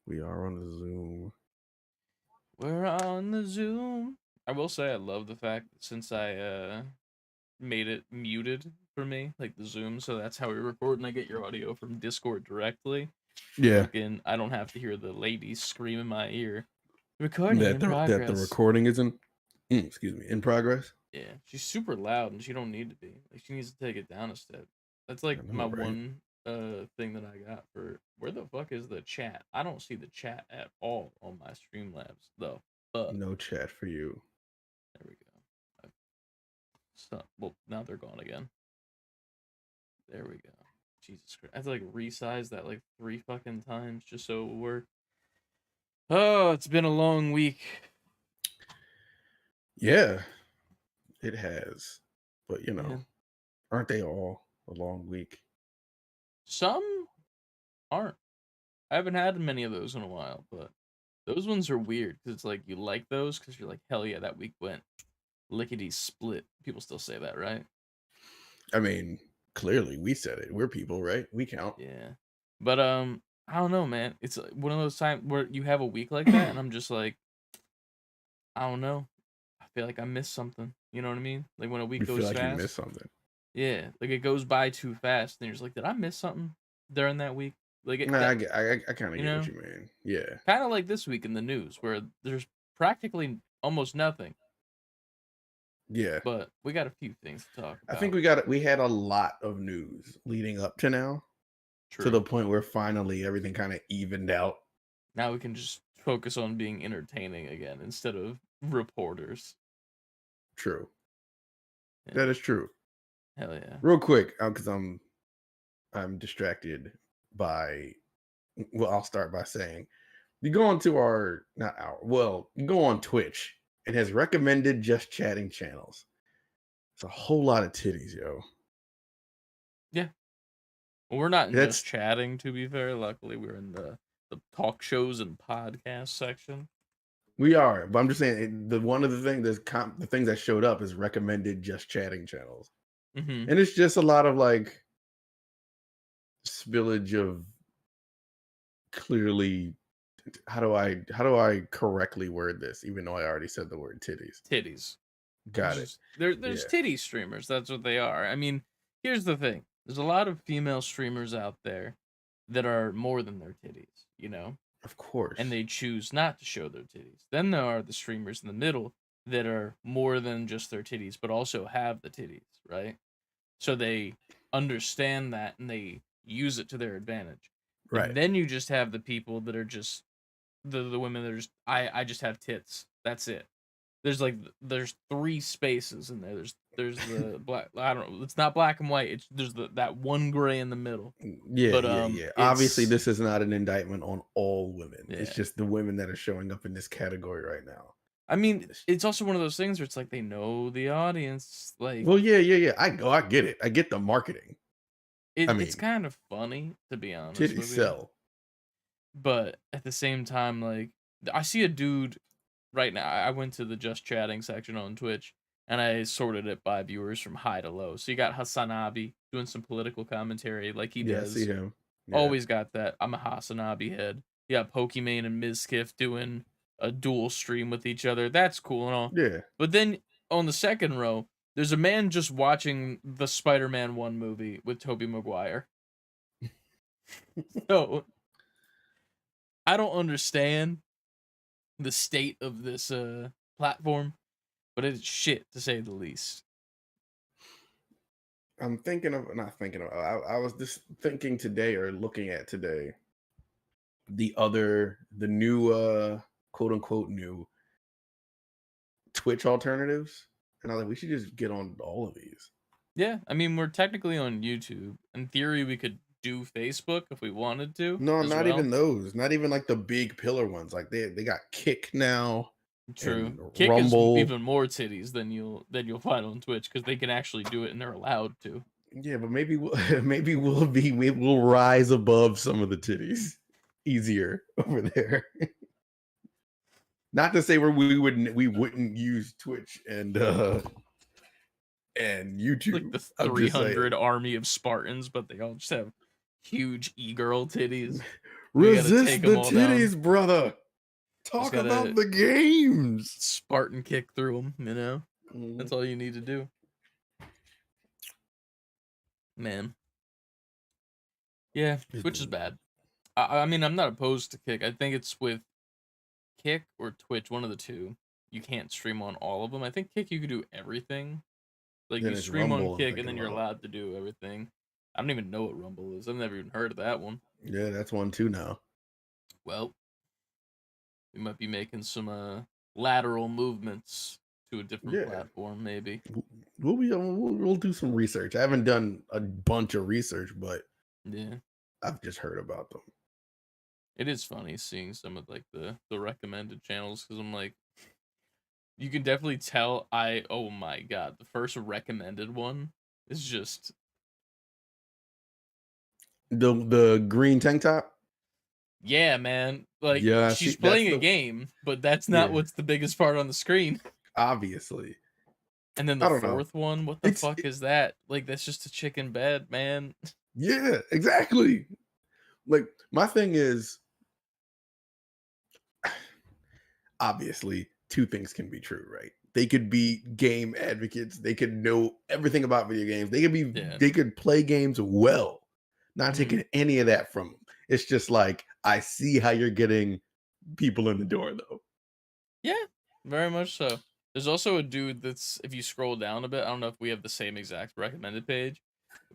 We are on the Zoom. We're on the Zoom. I will say I love the fact that since I made it muted for me, like the Zoom, so that's how we record and I get your audio from Discord directly. Yeah, Fucking I don't have to hear the ladies scream in my ear. Recording that in the progress. recording isn't. Excuse me, in progress. Yeah, she's super loud and she don't need to be. Like she needs to take it down a step. That's I like my know, right? one thing that I got for where the fuck is the chat? I don't see the chat at all on my Streamlabs though. But No chat for you. there we go. So, well, now they're gone again. There we go. Jesus Christ. I have to like resize that like 3 fucking times just so it will work. Oh, it's been a long week. Yeah, it has. But Yeah. aren't they all a long week? Some aren't. I haven't had many of those in a while, but those ones are weird because it's like you like those because you're like, hell yeah, that week went lickety split. People still say that, right? I mean, clearly we said it. We're people, right? We count. Yeah. But I don't know, man. It's one of those times where you have a week like that, and I'm just like, I don't know. I feel like I missed something. You know what I mean? Like when a week You feel goes like you fast. missed something. Yeah, like it goes by too fast, and you're just like, did I miss something during that week? Like it, Nah, that, I kind of you get what know, you mean. Yeah, kind of like this week in the news where there's practically almost nothing, yeah. but we got a few things to talk I think about. we had a lot of news leading up to now, to the True. point where finally everything kind of evened out. Now we can just focus on being entertaining again instead of reporters. True. Yeah, That is true. hell yeah. Real quick, because I'm distracted by. Well, I'll start by saying you go onto our not our well, you go on Twitch. It has recommended just chatting channels. It's a whole lot of titties, yo. Yeah, well, we're not in just That's chatting. To be fair, luckily we're in the talk shows and podcast section. we are, but I'm just saying the one of the thing the things that showed up is recommended just chatting channels, Mm-hmm. and it's just a lot of like spillage of clearly. How do I correctly word this? Even though I already said the word titties. Titties. There's Got it. just there's Yeah, titty streamers. That's what they are. I mean, here's the thing. There's a lot of female streamers out there that are more than their titties, of and course. they choose not to show their titties. Then there are the streamers in the middle that are more than just their titties, but also have the titties, right? So they understand that and they use it to their advantage. And Right. then you just have the people that are just the women that are just I just have tits. That's it. There's three spaces in there. There's the black. I don't know. It's not black and white. It's there's that one gray in the middle. Yeah, But yeah, yeah. Obviously, it's this is not an indictment on all women. It's yeah. just the women that are showing up in this category right now. I mean, It's- it's also one of those things where it's like they know the audience. Like well, yeah, yeah, yeah. I get it. I get the marketing. I it's mean, kind of funny to be honest titties with you. sell. But at the same time, like I see a dude right now. I went to the just chatting section on Twitch and I sorted it by viewers from high to low. So you got Hasanabi doing some political commentary like he Yeah, I see does. him. Yeah, Always got that. I'm a Hasanabi head. You got Pokimane and Mizkif doing a dual stream with each other. That's cool and all. yeah. But then on the second row, there's a man just watching the Spider-Man 1 movie with Tobey Maguire. So I don't understand the state of this platform, but it's shit to say the least. I'm thinking of not thinking of. I was just thinking today or looking at today the new quote unquote new Twitch alternatives, and I was like, we should just get on all of these. Yeah, I mean we're technically on YouTube. In theory, we could do Facebook if we wanted to No, as not even well. those. Not even like the big pillar ones. Like they got Kick now True. and Kick is Rumble. even more titties than you'll find on Twitch because they can actually do it and they're allowed to. Yeah, but maybe maybe we'll rise above some of the titties easier over there. Not to say we wouldn't use Twitch and Like YouTube. the I'm just 300 saying. army of Spartans, but they all just have huge e-girl titties. We gotta Resist take them the all down. titties, brother. Just Talk about gotta the games. Spartan kick through them, Mhm. That's all you need to do. Man. Yeah, Twitch is bad. I mean, I'm not opposed to Kick. I think it's with Kick or Twitch, one of the two. You can't stream on all of them. I think Kick you could do everything. Like Then you it's stream on Rumble I'm Kick and thinking then you're about. allowed to do everything. I don't even know what Rumble is. I've never even heard of that one. Yeah, that's one too now. Well, we might be making some lateral movements to a different Yeah. platform, maybe. We'll do some research. I haven't done a bunch of research, but Yeah. I've just heard about them. It is funny seeing some of like the recommended channels because I'm like, you can definitely tell oh my god, the first recommended one is just The green tank top. yeah, man. Like Yeah, see, she's that's playing a the game, but that's not yeah. what's the biggest part on the screen. Obviously, And then the I don't know. fourth one, what the It's fuck is that? Like that's just a chicken bed, man. yeah, exactly. Like my thing is, obviously, two things can be true, right? They could be game advocates. They could know everything about video games. Yeah. They could play games well. Not Mhm. taking any of that from them. It's just like I see how you're getting people in the door, though. Yeah, very much so. There's also a dude that's if you scroll down a bit, I don't know if we have the same exact recommended page,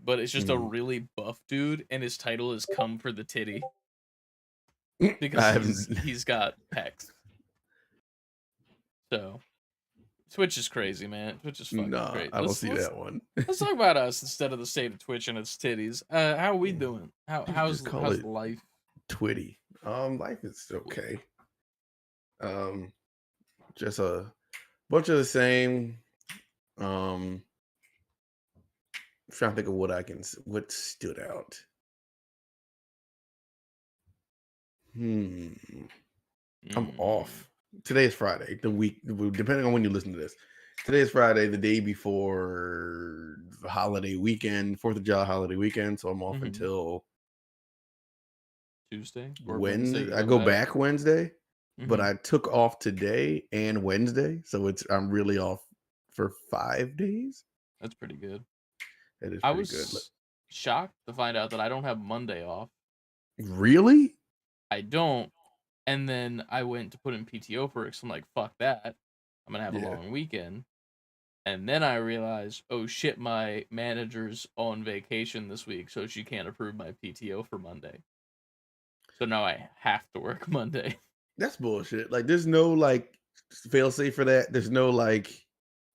but it's just a Mm. really buff dude and his title is Come for the Titty because I haven't. he's got pecs. So Twitch is crazy, man. Twitch is fucking Nah, crazy. I don't see that one. Let's talk about us instead of the state of Twitch and its titties. How are we doing? You just call How's it life? Twitty. Life is okay. Um, just a bunch of the same. Um, trying to think of what stood out. Hmm. I'm off. Today is Friday. The week, depending on when you listen to this. Today is Friday, the day before the holiday weekend, 4th of July holiday weekend. So I'm off until Tuesday or Wednesday. Wednesday. You I come go back. back Wednesday, but Mhm. I took off today and Wednesday. So I'm really off for 5 days. That's pretty good. It is I pretty good. was shocked to find out that I don't have Monday off. Really? I don't. And then I went to put in PTO for it. So I'm like, fuck that. I'm gonna have a Yeah. long weekend. And then I realized, oh shit, my manager's on vacation this week, so she can't approve my PTO for Monday. So now I have to work Monday. That's bullshit. Like, there's no like fail safe for that. There's no like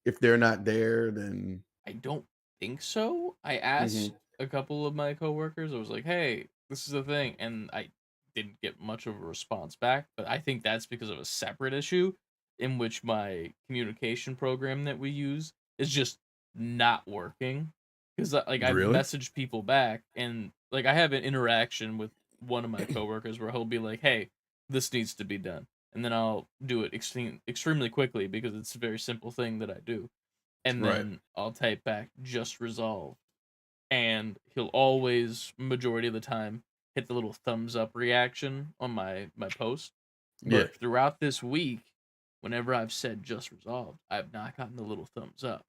if they're not there, then I don't think so. I asked a couple of my coworkers. I was like, "Hey, this is the thing," and I didn't get much of a response back. But I think that's because of a separate issue in which my communication program that we use is just not working. Because like I've really? messaged people back, and like I have an interaction with one of my coworkers where he'll be like, "Hey, this needs to be done," and then I'll do it extremely quickly because it's a very simple thing that I do and Right. then I'll type back just resolved. And he'll always, majority of the time, hit the little thumbs up reaction on my post. Yeah. But throughout this week, whenever I've said just resolved, I've not gotten the little thumbs up.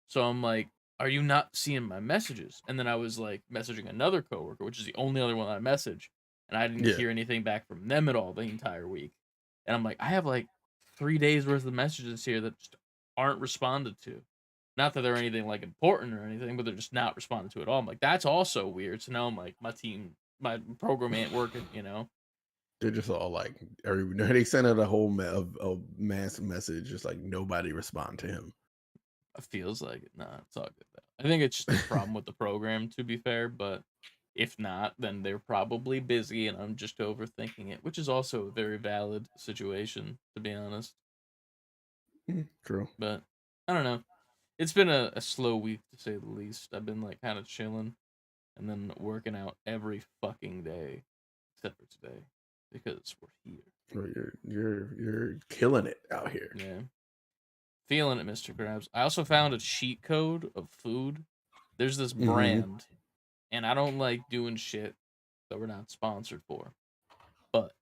So I'm like, are you not seeing my messages? And then I was like messaging another coworker, which is the only other one I message, and I didn't Yeah. hear anything back from them at all the entire week. And I'm like, I have like 3 days worth of messages here that just aren't responded to. Not that they're anything like important or anything, but they're just not responded to at all. I'm like, that's also weird. So now I'm like, my program ain't working. They're just all like, they sent out a whole a mass message, just like nobody respond to him. It feels like it. Nah, it's all good though. I think it's just a problem with the program, to be fair, but if not, then they're probably busy and I'm just overthinking it, which is also a very valid situation, to be honest. True. But I don't know. It's been a slow week to say the least. I've been like kind of chilling and then working out every fucking day except for today because we're here. Well, you're killing it out here. Yeah. Feeling it, Mr. Krabs. I also found a cheat code of food. There's this brand, and I don't like doing shit that we're not sponsored for. But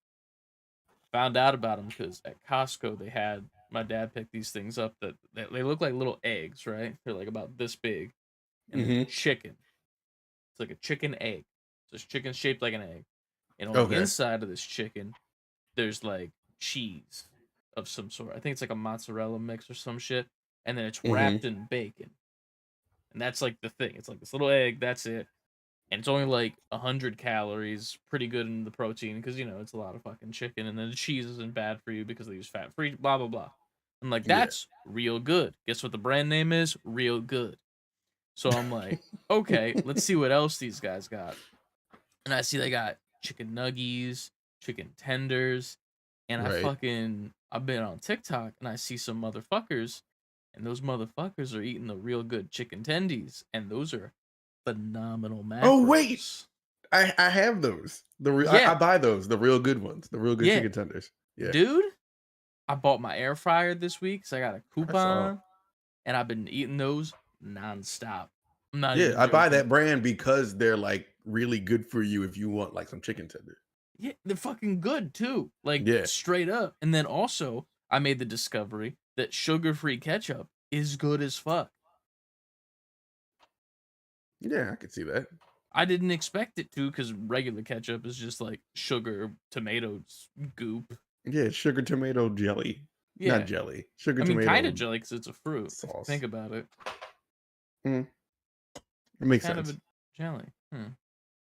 found out about them because at Costco they had my dad picked these things up that they look like little eggs, right? They're like about this big, and they're Mm-hmm. chicken. It's like a chicken egg. So it's chicken shaped like an egg, and on the Okay. inside of this chicken, there's like cheese of some sort. I think it's like a mozzarella mix or some shit, and then it's Mm-hmm. wrapped in bacon, and that's like the thing. It's like this little egg. That's it, and it's only like 100 calories. Pretty good in the protein because it's a lot of fucking chicken, and then the cheese isn't bad for you because they use fat free. Blah blah blah. I'm like, Yeah. that's real good. Guess what the brand name is? Real good. So I'm like, okay, let's see what else these guys got. And I see they got chicken nuggies, chicken tenders, and Right. I've been on TikTok and I see some motherfuckers, and those motherfuckers are eating the real good chicken tendies, and those are phenomenal Oh wait, macros. I have those. I Yeah, buy those, the real good ones, the real good yeah, chicken tenders. Yeah, dude. I bought my air fryer this week, so I got a I saw. coupon, and I've been eating those nonstop. I'm not Yeah, even I buy joking. that brand because they're like really good for you if you want like some chicken tenders. Yeah, they're fucking good too. Like Yeah, straight up. And then also, I made the discovery that sugar-free ketchup is good as fuck. yeah, I can see that. I didn't expect it to because regular ketchup is just like sugar, tomatoes, goop. Yeah, sugar tomato jelly, not Yeah. jelly, sugar I mean, kind of tomato jelly because it's a fruit. If you sauce. think about it, Mm, it makes kind of sense. a jelly.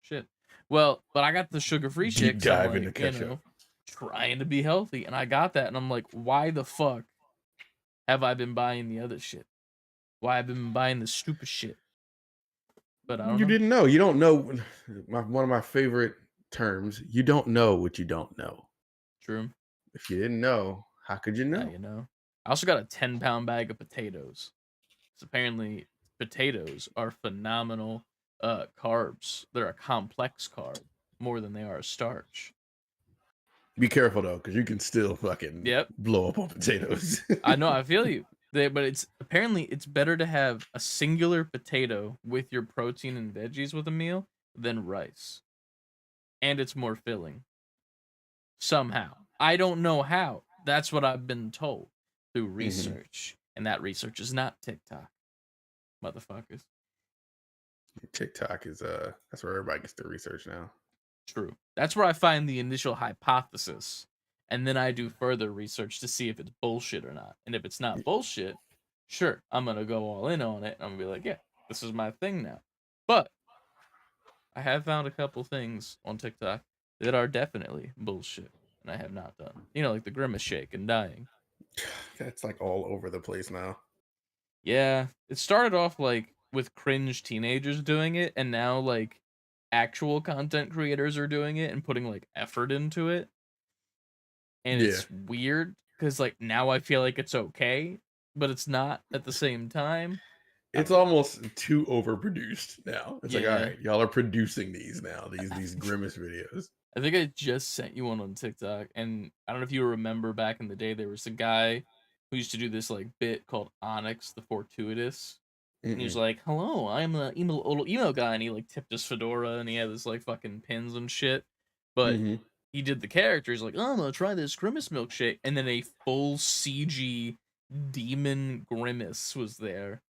Shit. Well, but I got the sugar-free shit Deep 'cause I'm dive into like, ketchup. trying to be healthy. And I got that. And I'm like, why the fuck have I been buying the other shit? Why have I been buying the stupid shit? But I don't You know. didn't know. You don't know. One of my favorite terms. You don't know what you don't know. True. If you didn't know, how could you Now know? you know. I also got a 10-pound bag of potatoes. So apparently potatoes are phenomenal carbs. They're a complex carb more than they are a starch. Be careful though, because you can still fucking Yep. blow up on potatoes. I know, I feel you. But it's better to have a singular potato with your protein and veggies with a meal than rice. And it's more filling. Somehow. I don't know how. That's what I've been told through Mhm. research. And that research is not TikTok. Motherfuckers. TikTok is that's where everybody gets their research now. True. That's where I find the initial hypothesis. And then I do further research to see if it's bullshit or not. And if it's not bullshit, sure, I'm going to go all in on it. I'm going to be like, yeah, this is my thing now. But I have found a couple things on TikTok that are definitely bullshit. And I have not done. Like the grimace shake and dying. That's like all over the place now. Yeah, it started off like with cringe teenagers doing it, and now like actual content creators are doing it and putting like effort into it. And Yeah. it's weird because like now I feel like it's okay, but it's not at the same time. I It's don't know. almost too overproduced now. It's like, all Yeah. right, y'all are producing these now, these grimace videos. I think I just sent you one on TikTok, and I don't know if you remember back in the day, there was a guy who used to do this like bit called Onyx the Fortuitous. And he was Mm-mm. like, "Hello, I'm a little emo guy," and he like tipped his fedora, and he had this like fucking pins and shit. But Mm-hmm. he did the character. He's like, "Oh, I'm gonna try this grimace milkshake," and then a full CG demon grimace was there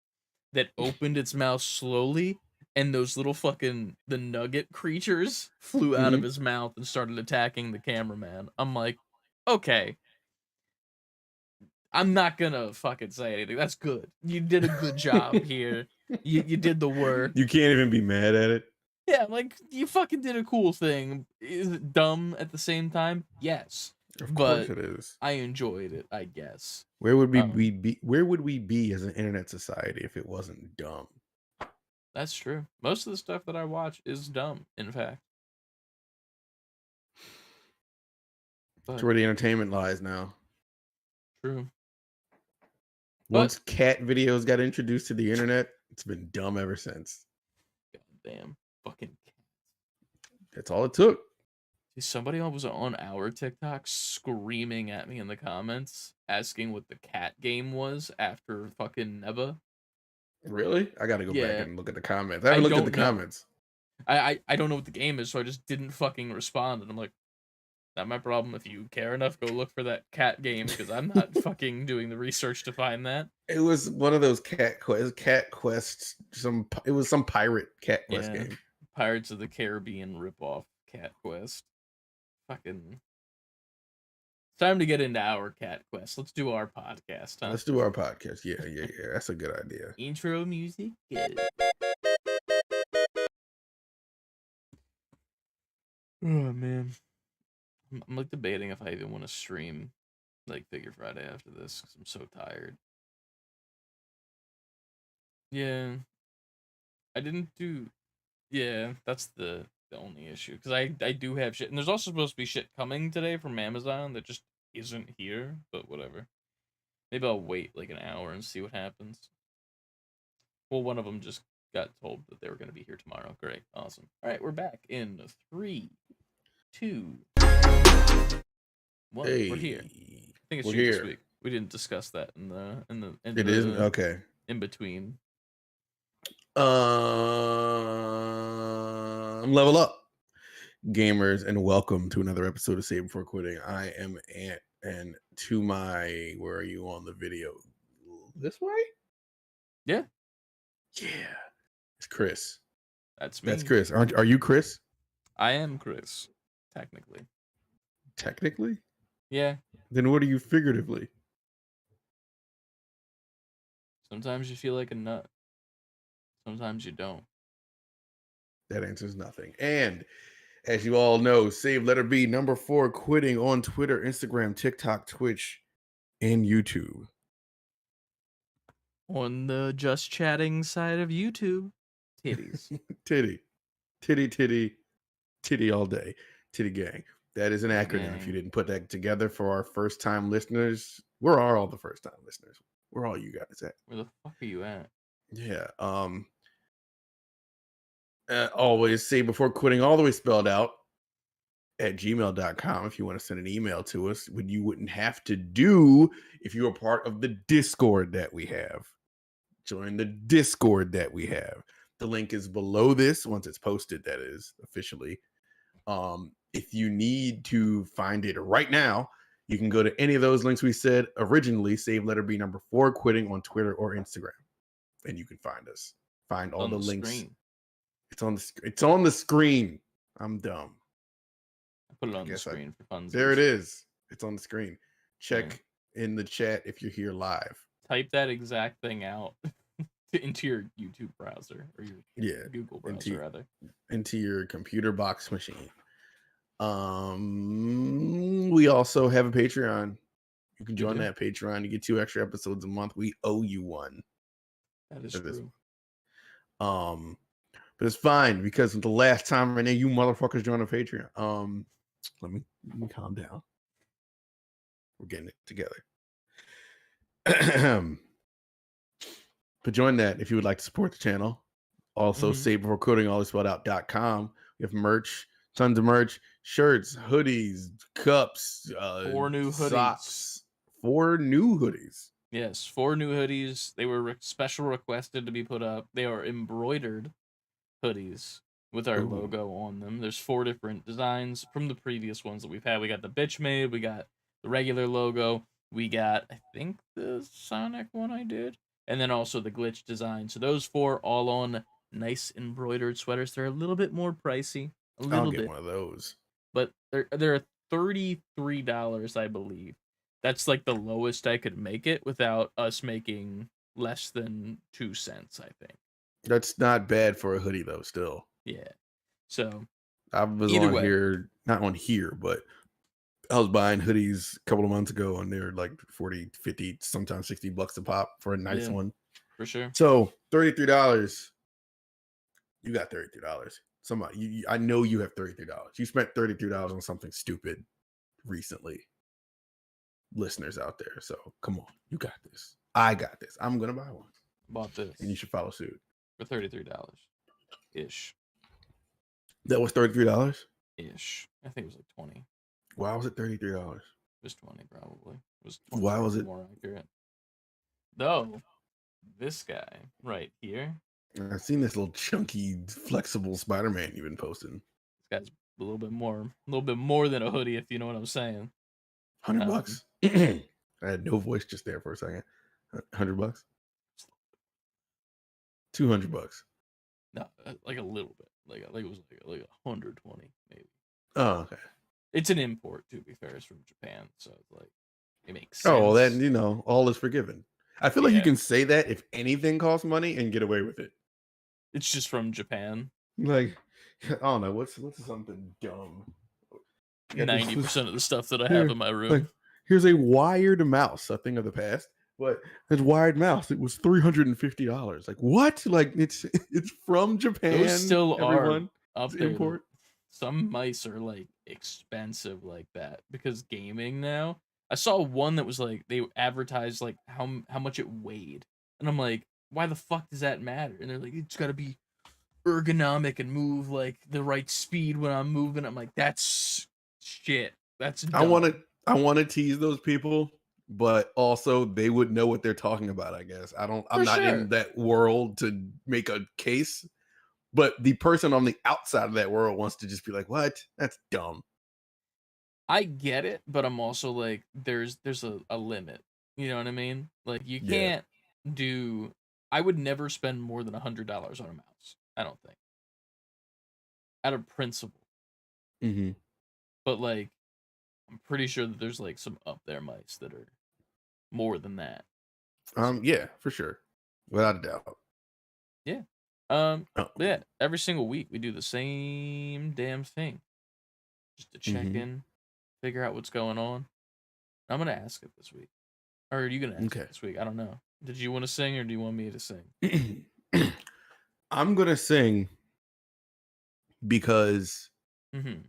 that opened its mouth slowly, and those little fucking the nugget creatures flew out of Mm-hmm. his mouth and started attacking the cameraman. I'm like, okay, I'm not gonna fucking say anything. That's good. You did a good job here. You did the work. You can't even be mad at it. Yeah, like you fucking did a cool thing. Is it dumb at the same time? Yes, Of course but it is. I enjoyed it. I guess. Where would we Um, be where would we be as an internet society if it wasn't dumb? that's true. Most of the stuff that I watch is dumb. In fact, It's but where the entertainment lies now. true. But Once cat videos got introduced to the internet, it's been dumb ever since. goddamn, fucking. That's all it took. Somebody was on our TikTok screaming at me in the comments, asking what the cat game was after fucking Neba. Really? I gotta go back Yeah, and look at the comments. I I haven't looked at the don't know. comments. I don't know what the game is, so I just didn't fucking respond. And I'm like, Not my problem. If you care enough, go look for that cat game because I'm not fucking doing the research to find that. It was one of those Cat Quest. It was some pirate Cat Quest Yeah, game. Pirates of the Caribbean ripoff Cat Quest. Fucking. It's time to get into our Cat Quest. Let's do our podcast, huh? Let's do our podcast. Yeah. That's a good idea. Intro music. Good. Oh man, I'm like debating if I even want to stream like Figure Friday after this because I'm so tired. Yeah, I didn't do. Yeah, that's the only issue because I do have shit, and there's also supposed to be shit coming today from Amazon that just isn't here. But whatever. Maybe I'll wait like an hour and see what happens. Well, one of them just got told that they were going to be here tomorrow. Great, awesome. All right, we're back in 3, 2, 1. We're here. I think it's we're you this here. week. We didn't discuss that in the It is okay. in between. Level up, gamers, and welcome to another episode of Save Before Quitting. I am Ant, and to my, where are you on the video? This way? Yeah, it's Chris. that's me. That's Chris. Are you Chris? I am Chris, technically. Technically? Yeah. Then what are you figuratively? Sometimes you feel like a nut. Sometimes you don't. That answers nothing. And as you all know, save letter B, number 4, quitting on Twitter, Instagram, TikTok, Twitch, and YouTube. On the just chatting side of YouTube, titties. Titty all day. Titty gang. That is an acronym. If you didn't put that together for our first time listeners, where are all the first time listeners? Where are all you guys at? Where the fuck are you at? Yeah. Always say before quitting, all the way spelled out, at gmail.com if you want to send an email to us, what you wouldn't have to do if you were part of the Discord that we have. Join the Discord that we have. The link is below this once it's posted, that is officially. If you need to find it right now, you can go to any of those links we said originally, save letter B number 4 quitting on Twitter or Instagram, and you can find us. Find all the links. Screen. It's on the screen. I'm dumb. I put it on the screen for fun. There it is. It's on the screen. Check in the chat if you're here live. Type that exact thing out into your YouTube browser or your Google browser, rather. Into your computer box machine. We also have a Patreon. You can join that Patreon. You get 2 extra episodes a month. We owe you one. That is true. But it's fine because the last time I know you motherfuckers joined a Patreon. Let me calm down. We're getting it together. But join that if you would like to support the channel. Also, save before quitting, all spelled out.com. We have merch, tons of merch, shirts, hoodies, cups, 4 new hoodies. Socks. 4 new hoodies. Yes, 4 new hoodies. They were special requested to be put up. They are embroidered hoodies with our logo on them. There's 4 different designs from the previous ones that we've had. We got the bitch made, we got the regular logo, we got, I think, the Sonic one I did, and then also the glitch design. So those 4 all on nice embroidered sweaters. They're a little bit more pricey. I'll get one of those. But they're $33, I believe. That's like the lowest I could make it without us making less than 2 cents, I think. That's not bad for a hoodie though, still. Yeah. So I was on here, not on here, but I was buying hoodies a couple of months ago and they're like 40, 50, sometimes $60 a pop for a nice one. For sure. So $33. You got $33. Somebody, I know you have $33. You spent $33 on something stupid recently. Listeners out there. So come on. You got this. I got this. I'm going to buy one. Bought this. And you should follow suit. For $33-ish. That was $33? Ish. I think it was like 20. Why was it $33? It was 20 probably. It was 20. Why was it more accurate? Though, this guy right here. I've seen this little chunky, flexible Spider-Man you've been posting. This guy's a little bit more than a hoodie, if you know what I'm saying. $100. I had no voice just there for a second. $100. $200. No, like a little bit. Like it was like 120 maybe. Oh, okay. It's an import, to be fair. It's from Japan, so like it makes Oh, well, sense. then all is forgiven. I feel like you Yeah, can say that if anything costs money and get away with it. it's just from Japan. Like, I don't know what's something dumb. Yeah, this 90% of the stuff that I have here. in my Like, room. here's a wired mouse, a thing of the past. But this wired mouse, it was $350. Like, what? Like, it's from Those Japan. still are Everyone, it's up there. import. Some mice are like expensive like that because gaming now. I saw one that was like they advertised like how much it weighed, and I'm like, why the fuck does that matter? And they're like, it's got to be ergonomic and move like the right speed when I'm moving. I'm like, that's shit. That's I want dumb. to I want to tease those people, but also they would know what they're talking about, I guess. I'm For not in sure. that world to make a case, but the person on the outside of that world wants to just be like, "What? That's dumb." I get it, but I'm also like, there's a limit. You know what I mean? Like you Yeah. can't do. I would never spend more than $100 on a mouse. I don't think, out of principle. Mhm. But like, I'm pretty sure that there's like some up there mice that are more than that. So Yeah, for sure. Without a doubt. yeah. Oh. Yeah. Every single week we do the same damn thing, just to check Mhm. in, figure out what's going on. I'm gonna ask it this week, or are you gonna ask it Okay. this week? I don't know. Did you want to sing, or do you want me to sing? I'm going to sing because Mm-hmm.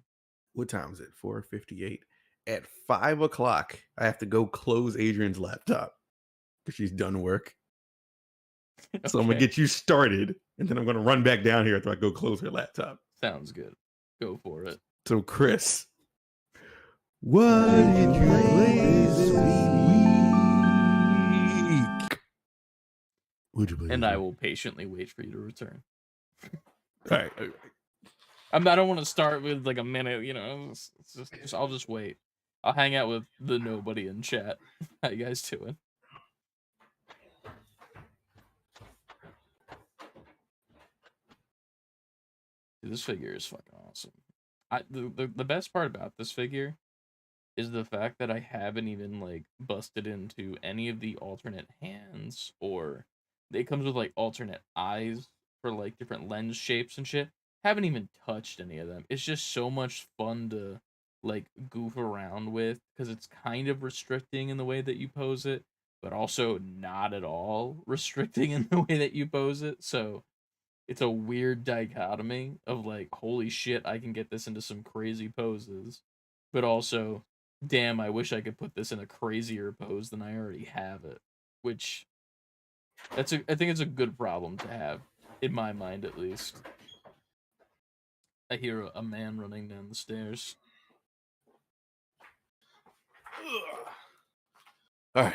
what time is it? 4:58. At 5 o'clock, I have to go close Adrian's laptop because she's done work. So I'm gonna Okay. get you started, and then I'm gonna run back down here after I go close her laptop. Sounds good. Go for it. So Chris, what did you play this week? What'd you play And this I week? will patiently wait for you to return. All right. I don't want to start with like a minute, you know. It's just I'll just wait. I'll hang out with the nobody in chat. How you guys doing? Dude, this figure is fucking awesome. The best part about this figure is the fact that I haven't even like busted into any of the alternate hands, or it comes with like alternate eyes for like different lens shapes and shit. Haven't even touched any of them. It's just so much fun to like goof around with because it's kind of restricting in the way that you pose it, but also not at all restricting in the way that you pose it. So it's a weird dichotomy of like, holy shit, I can get this into some crazy poses, but also, damn, I wish I could put this in a crazier pose than I already have it. Which I think it's a good problem to have, in my mind at least. I hear a man running down the stairs. All right.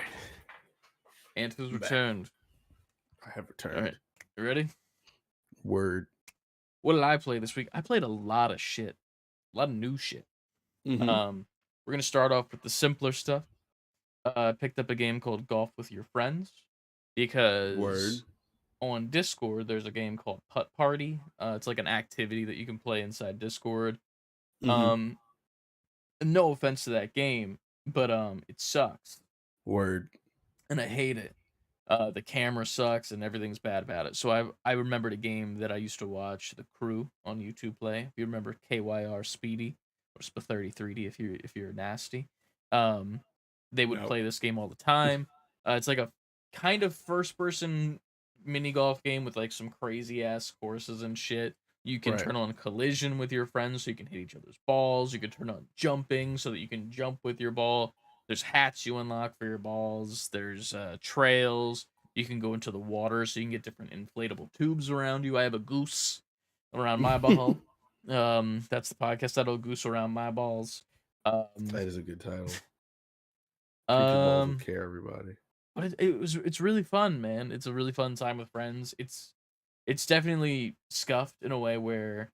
Ant has I'm back. returned. I have All right, returned. you ready? Word. What did I play this week? I played a lot of shit, a lot of new shit. Mm-hmm. We're gonna start off with the simpler stuff. I picked up a game called Golf with Your Friends Word. because on Discord there's a game called Putt Party. It's like an activity that you can play inside Discord. Mm-hmm. Um, no offense to that game, but it sucks Word. and I hate it. The camera sucks and everything's bad about it. So I remembered a game that I used to watch The Crew on YouTube play. If you remember KYR Speedy or Sp33D if you're nasty. Um, they would No. play this game all the time. It's like a kind of first person mini golf game with like some crazy ass courses and shit. You can Right. turn on collision with your friends so you can hit each other's balls. You can turn on jumping so that you can jump with your ball. There's hats you unlock for your balls. There's trails. You can go into the water so you can get different inflatable tubes around you. I have a goose around my ball. That's the podcast title, Goose Around My Balls. Um, That is a good title. Treat your balls with um, care, everybody. but it's really fun, man. It's a really fun time with friends. It's definitely scuffed in a way where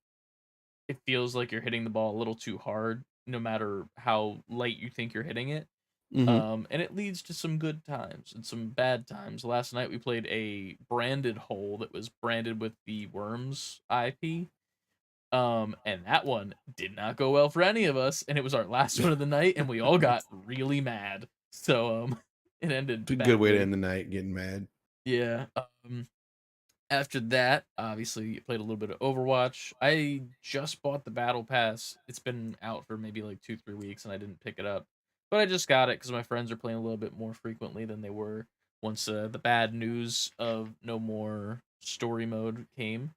it feels like you're hitting the ball a little too hard, no matter how light you think you're hitting it. Hmm. And it leads to some good times and some bad times. Last night we played a branded hole that was branded with the Worms IP. And that one did not go well for any of us, and it was our last one of the night, and we all got really mad. So it ended It's a good way to badly. end the night, getting mad. Yeah. After that, obviously played a little bit of Overwatch. I just bought the Battle Pass. It's been out for maybe like 2-3 weeks, and I didn't pick it up. But I just got it because my friends are playing a little bit more frequently than they were once the bad news of no more story mode came.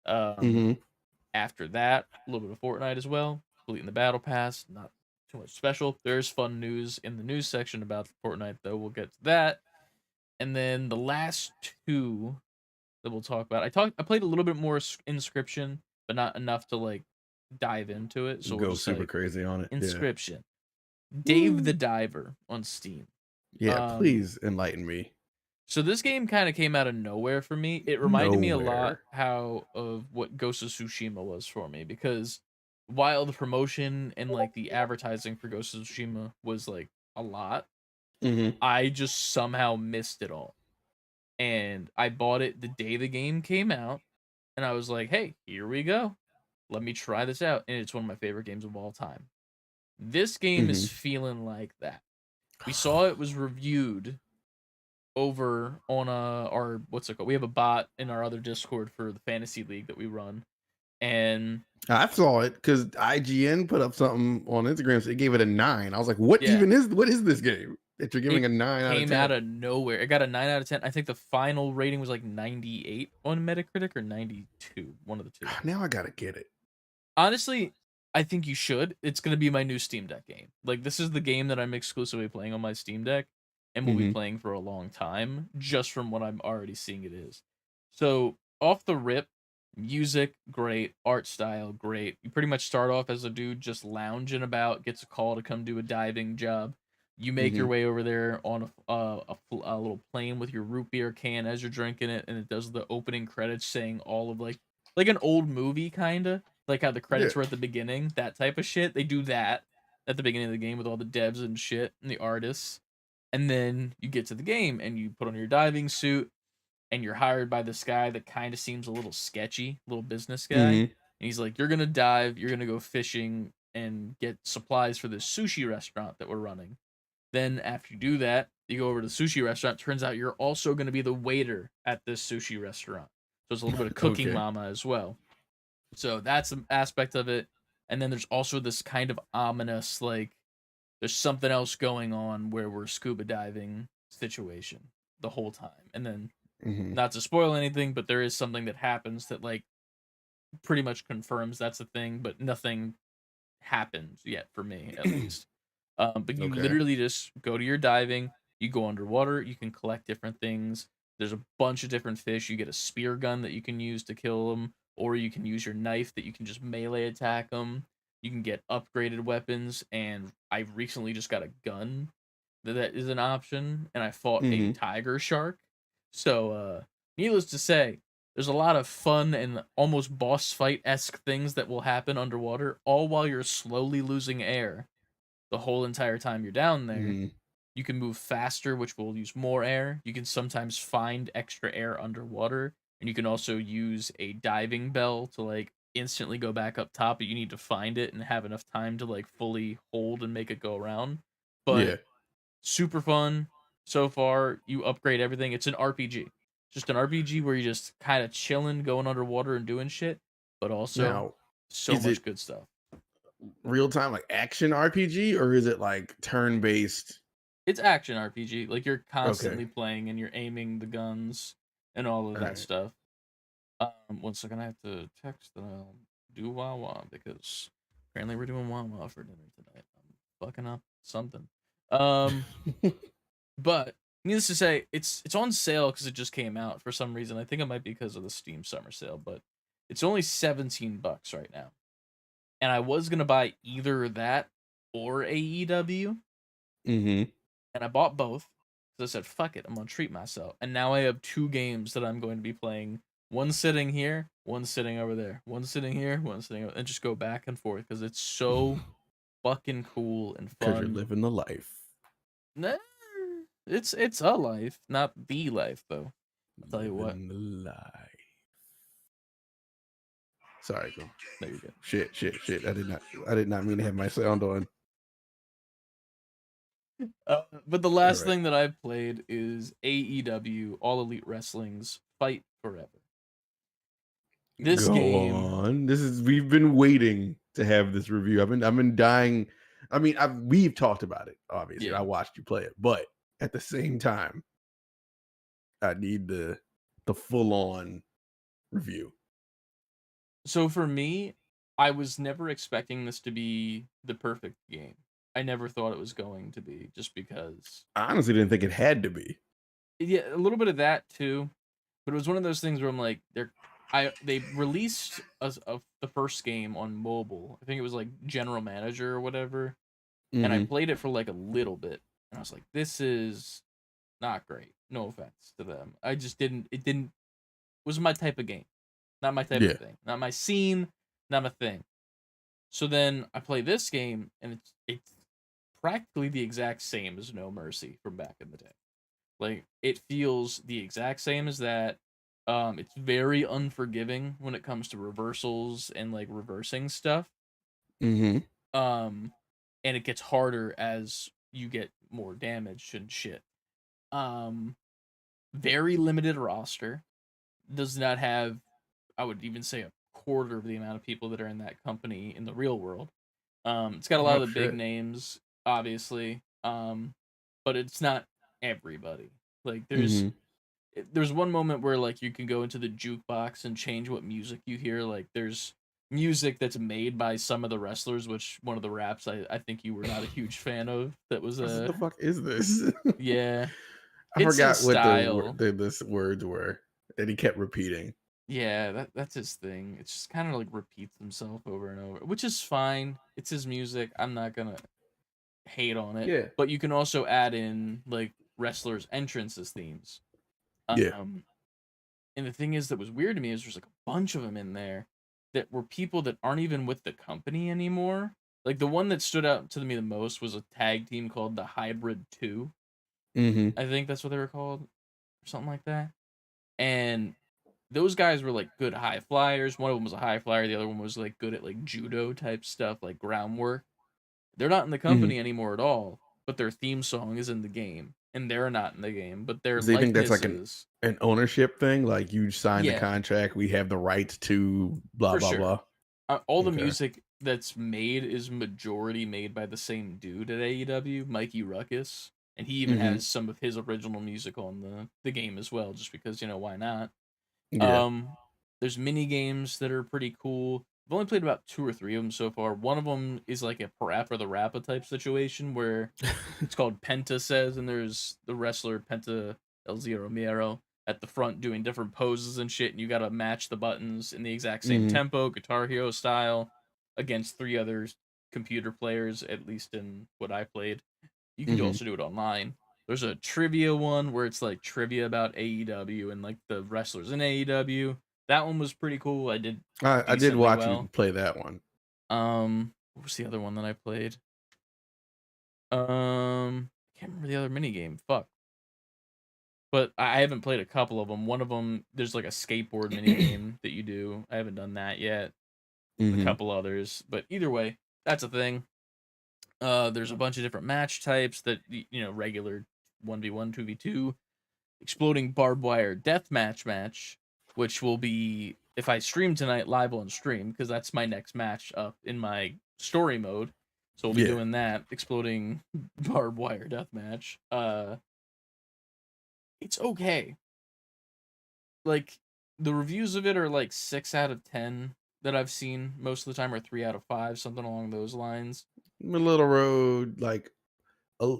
Um, Hmm. After that, a little bit of Fortnite as well, completing the Battle Pass. Not too much special. There's fun news in the news section about Fortnite, though. We'll get to that. And then the last two that we'll talk about. I played a little bit more Inscription, but not enough to like dive into it. So we'll Go just super say crazy on it. Yeah. Inscription. Dave the Woo. Diver on Steam. Yeah. Um, Please enlighten me. so this game kind of came out of nowhere for me. It reminded me a lot Nowhere. how of what Ghost of Tsushima was for me because while the promotion and like the advertising for Ghost of Tsushima was like a lot, Hmm. I just somehow missed it all. And I bought it the day the game came out, and I was like, "Hey, here we go. Let me try this out." And it's one of my favorite games of all time. This game is Hmm. feeling like that. We saw it was reviewed over on our what's it called? We have a bot in our other Discord for the fantasy league that we run, and I saw it because IGN put up something on Instagram. So it gave it a 9. I was like, yeah, what is this game that you're giving it a 9 out of came out 10? of nowhere. It got a 9 out of 10. I think the final rating was like 98 on Metacritic or 92, one of the two. Now I gotta get it. Honestly, I think you should. It's gonna be my new Steam Deck game. Like this is the game that I'm exclusively playing on my Steam Deck and will be Hmm. playing for a long time, just from what I'm already seeing it is. So off the rip, music, great, art style, great. You pretty much start off as a dude just lounging about, gets a call to come do a diving job. You make your Hmm. way over there on a little plane with your root beer can as you're drinking it, and it does the opening credits saying all of like an old movie kinda like how the Yeah. credits were at the beginning, that type of shit. They do that at the beginning of the game with all the devs and shit and the artists. And then you get to the game and you put on your diving suit and you're hired by this guy that kind of seems a little sketchy, little business guy. And Hmm. he's like, "You're gonna dive, you're gonna go fishing and get supplies for this sushi restaurant that we're running. Then after you do that, you go over to the sushi restaurant. Turns out you're also gonna be the waiter at this sushi restaurant. So it's a little bit of cooking Okay. mama as well. So that's an aspect of it. And then there's also this kind of ominous, like, there's something else going on where we're scuba diving situation the whole time. And then, Hmm. not to spoil anything, but there is something that happens that, like, pretty much confirms that's a thing, but nothing happens yet for me, at least. But you Okay. literally just go to your diving, you go underwater, you can collect different things. There's a bunch of different fish. You get a spear gun that you can use to kill them, or you can use your knife that you can just melee attack them. You can get upgraded weapons, and I recently just got a gun that is an option, and I fought a Hmm. tiger shark. So, needless to say, there's a lot of fun and almost boss fight esque things that will happen underwater, all while you're slowly losing air the whole entire time you're down there. Hmm. You can move faster, which will use more air. You can sometimes find extra air underwater, and you can also use a diving bell to like instantly go back up top, but you need to find it and have enough time to like fully hold and make it go around. But Yeah. super fun so far. You upgrade everything. It's an RPG. Just an RPG where you're just kind of chilling, going underwater and doing shit, but also Now, so is it much good stuff. real time like action RPG or is it like turn based? It's action RPG. Like you're Okay. constantly playing and you're aiming the guns and all of All that right. stuff. 1 second, I have to text that I'll do Wawa because apparently we're doing Wawa for dinner tonight. I'm fucking up something. Um, but needless to say, it's on sale because it just came out for some reason. I think it might be because of the Steam summer sale, but it's only $17 right now. And I was gonna buy either that or AEW, Hmm. and I bought both. So I said, "Fuck it, I'm gonna treat myself." And now I have two games that I'm going to be playing One sitting here, one sitting over there, one sitting here, one sitting over, and just go back and forth because it's so fucking cool and Because you're fun. living the life. Nah, it's a life, not the life though. I'll tell you what. Living the life. Sorry, go. There you go. Shit. I did not mean to have my sound on. But the last Alright. thing that I've played is AEW All Elite Wrestling's Fight Forever. This Go game, on. We've been waiting to have this review. I've been dying. I mean, we've talked about it, obviously. Yeah. I watched you play it, but at the same time, I need the full on review. So for me, I was never expecting this to be the perfect game. I never thought it was going to be, just because. I honestly didn't think it had to be. Yeah, a little bit of that too, but it was one of those things where I'm like, they released the first game on mobile. I think it was like General Manager or whatever, and I Mm-hmm. played it for like a little bit, and I was like, this is not great. No offense to them. I just didn't. It didn't was my type of game, not my type Yeah. of thing, not my scene, not my thing. So then I play this game, and it's practically the exact same as No Mercy from back in the day. Like, it feels the exact same as that. It's very unforgiving when it comes to reversals and like reversing stuff. Mm-hmm. Um, and it gets harder as you get more damage and shit. Um, very limited roster. Does not have, I would even say, a quarter of the amount of people that are in that company in the real world. It's got a lot Oh of the big shit. names, obviously. But it's not everybody. Like, Mm-hmm. there's one moment where like you can go into the jukebox and change what music you hear. Like, there's music that's made by some of the wrestlers, which one of the raps I think you were not a huge fan of. That was What a the fuck is this? yeah. I It's his forgot what style. the words were that he kept repeating. Yeah, that's his thing. It's just kind of like repeats himself over and over, which is fine. It's his music. I'm not gonna hate on it. Yeah. But you can also add in like wrestlers' entrances themes. Yeah. Um, and the thing is that was weird to me is there's like a bunch of them in there that were people that aren't even with the company anymore. Like, the one that stood out to me the most was a tag team called the Hybrid 2. Mm-hmm. I think that's what they were called, or something like that. And those guys were like good high flyers. One of them was a high flyer, the other one was like good at like judo type stuff, like groundwork. They're not in the Mm-hmm. company anymore at all, but their theme song is in the game, and they're not in the game, but their So you think that's likeness like is. an ownership thing? Like you signed the Yeah, contract, we have the rights to blah for blah sure. blah. All the Okay. music that's made is majority made by the same dude at AEW, Mikey Ruckus, and he even Mm-hmm. has some of his original music on the game as well, just because, why not? Yeah. Um, there's mini games that are pretty cool. I've only played about 2 or 3 of them so far. One of them is like a Parappa the Rappa type situation where it's called Penta Says, and there's the wrestler Penta El Zero Miero at the front doing different poses and shit, and you gotta match the buttons in the exact same Mm-hmm. tempo, Guitar Hero style, against 3 other computer players, at least in what I played. You can Mm-hmm. also do it online. There's a trivia one where it's like trivia about AEW and like the wrestlers in AEW. That one was pretty cool. I did I did decently watch you well. play that one. What was the other one that I played? I can't remember the other mini game. Fuck. But I haven't played a couple of them. One of them, there's like a skateboard mini game that you do. I haven't done that yet. A Mm-hmm. couple others, but either way, that's a thing. There's a bunch of different match types that regular 1v1, 2v2, exploding barbed wire deathmatch match, which will be, if I stream tonight, live on stream, because that's my next match up in my story mode. So we'll be Yeah. doing that exploding barbed wire deathmatch. It's okay. Like, the reviews of it are like 6 out of 10 that I've seen most of the time, or 3 out of 5, something along those lines. Middle road, like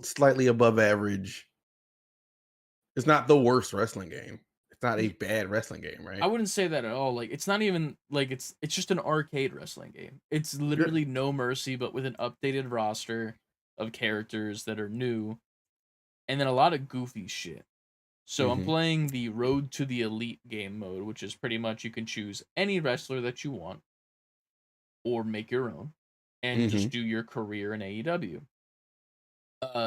slightly above average. It's not the worst wrestling game. It's not a bad wrestling game, I right? wouldn't say that at all. Like, it's not even like it's just an arcade wrestling game. It's Yeah. literally No Mercy, but with an updated roster of characters that are new, and then a lot of goofy shit. So I'm playing the Road to the Elite game mode, which is pretty much you can choose any wrestler that you want or make your own and just do your career in AEW.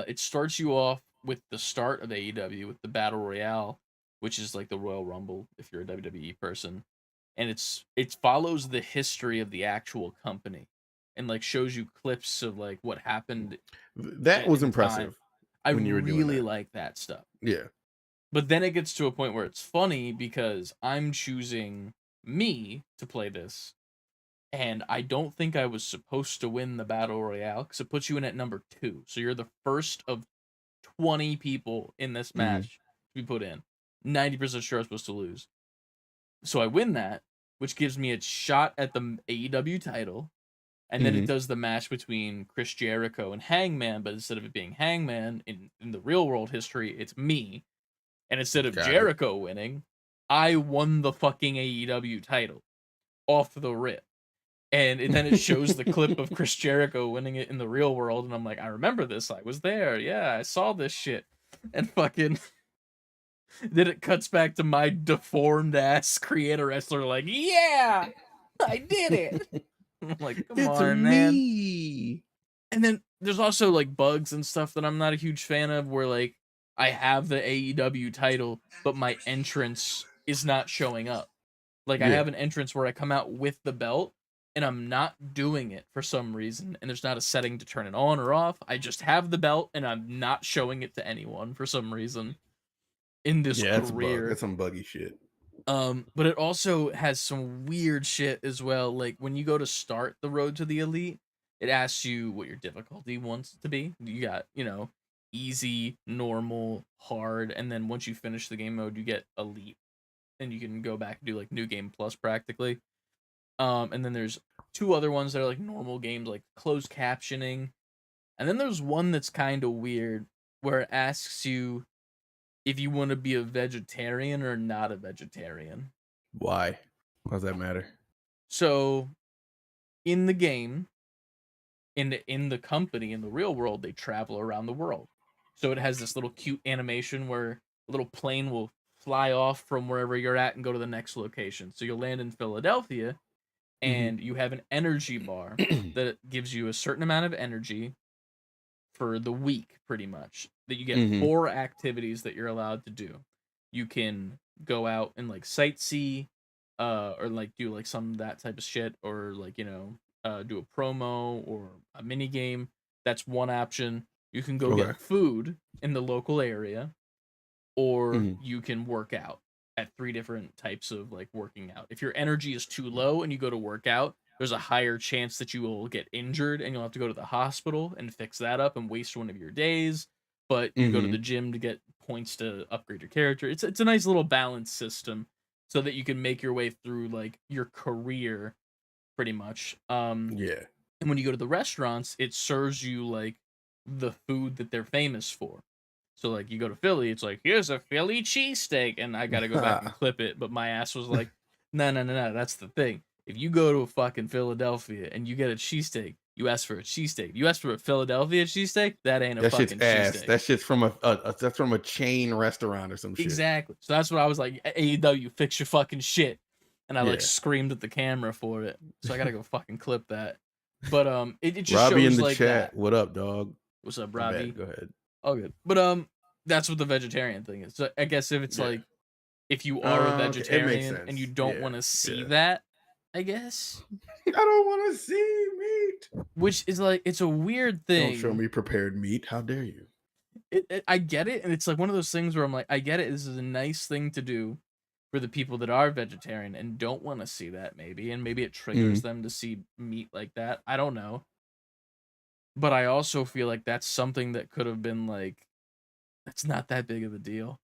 It starts you off with the start of AEW with the Battle Royale, which is like the Royal Rumble if you're a WWE person. And it follows the history of the actual company and like shows you clips of like what happened That was in impressive time. I when you were doing really that. like that stuff. Yeah. But then it gets to a point where it's funny because I'm choosing me to play this, and I don't think I was supposed to win the Battle Royale because it puts you in at number 2. So you're the first of 20 people in this match to be put in. 90% sure I was supposed to lose. So I win that, which gives me a shot at the AEW title. And then it does the match between Chris Jericho and Hangman, but instead of it being Hangman in the real world history, it's me. And instead of Jericho winning, I won the fucking AEW title off the rip. And then it shows the clip of Chris Jericho winning it in the real world. And I'm like, I remember this. I was there. Yeah, I saw this shit. And fucking then it cuts back to my deformed ass creator wrestler, like, yeah, I did it. I'm like, come on, man. And then there's also like bugs and stuff that I'm not a huge fan of where like I have the AEW title, but my entrance is not showing up. Like I have an entrance where I come out with the belt and I'm not doing it for some reason. And there's not a setting to turn it on or off. I just have the belt and I'm not showing it to anyone for some reason in this career. That's a bug. That's some buggy shit. But it also has some weird shit as well. Like when you go to start the Road to the Elite, it asks you what your difficulty wants it to be. You got, easy, normal, hard, and then once you finish the game mode, you get Elite. And you can go back and do like New Game Plus practically. And then there's 2 other ones that are like normal games, like closed captioning. And then there's one that's kind of weird where it asks you if you want to be a vegetarian or not a vegetarian. Why? Why does that matter? So, in the game, in the company, in the real world, they travel around the world. So it has this little cute animation where a little plane will fly off from wherever you're at and go to the next location. So you'll land in Philadelphia, and you have an energy bar that gives you a certain amount of energy for the week, pretty much. That you get 4 activities that you're allowed to do. You can go out and like sightsee, or like do like some of that type of shit, or like do a promo or a mini game. That's one option. You can go get food in the local area, or you can work out at 3 different types of like working out. If your energy is too low and you go to work out, there's a higher chance that you will get injured and you'll have to go to the hospital and fix that up and waste one of your days. But you go to the gym to get points to upgrade your character. It's a nice little balance system so that you can make your way through like your career pretty much. And when you go to the restaurants, it serves you like the food that they're famous for. So like you go to Philly, it's like, here's a Philly cheesesteak, and I gotta go back and clip it. But my ass was like, no, that's the thing. If you go to a fucking Philadelphia and you get a cheesesteak, you ask for a cheesesteak. You ask for a Philadelphia cheesesteak, that ain't a fucking cheesesteak. That shit's from that's from a chain restaurant or some shit. Exactly. So that's what I was like, AEW, fix your fucking shit. And I like screamed at the camera for it. So I gotta go fucking clip that. But it just Robbie shows in the like chat. that. What up, dog? What's up, Robbie? Go ahead. Oh, good. But that's what the vegetarian thing is. So I guess if it's like, if you are a vegetarian and you don't want to see that, I guess. I don't want to see meat. Which is like, it's a weird thing. Don't show me prepared meat. How dare you? I get it, and it's like one of those things where I'm like, I get it. This is a nice thing to do for the people that are vegetarian and don't want to see that, maybe, and maybe it triggers them to see meat like that. I don't know. But I also feel like that's something that could have been like, that's not that big of a deal.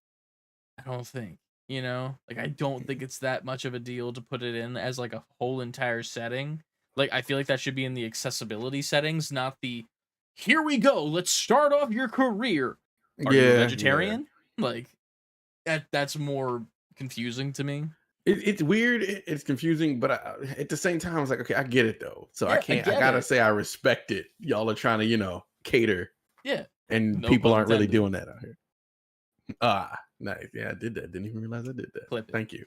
I don't think, like, I don't think it's that much of a deal to put it in as like a whole entire setting. Like, I feel like that should be in the accessibility settings, not the, here we go, let's start off your career. Are you a vegetarian? Like, that's more confusing to me. It's weird. It's confusing, but at the same time, I was like, okay, I get it though. So I gotta say I respect it. Y'all are trying to, cater. Yeah. And people aren't really doing that out here. Nice. Yeah, I did that. Didn't even realize I did that. Clip it. Thank you.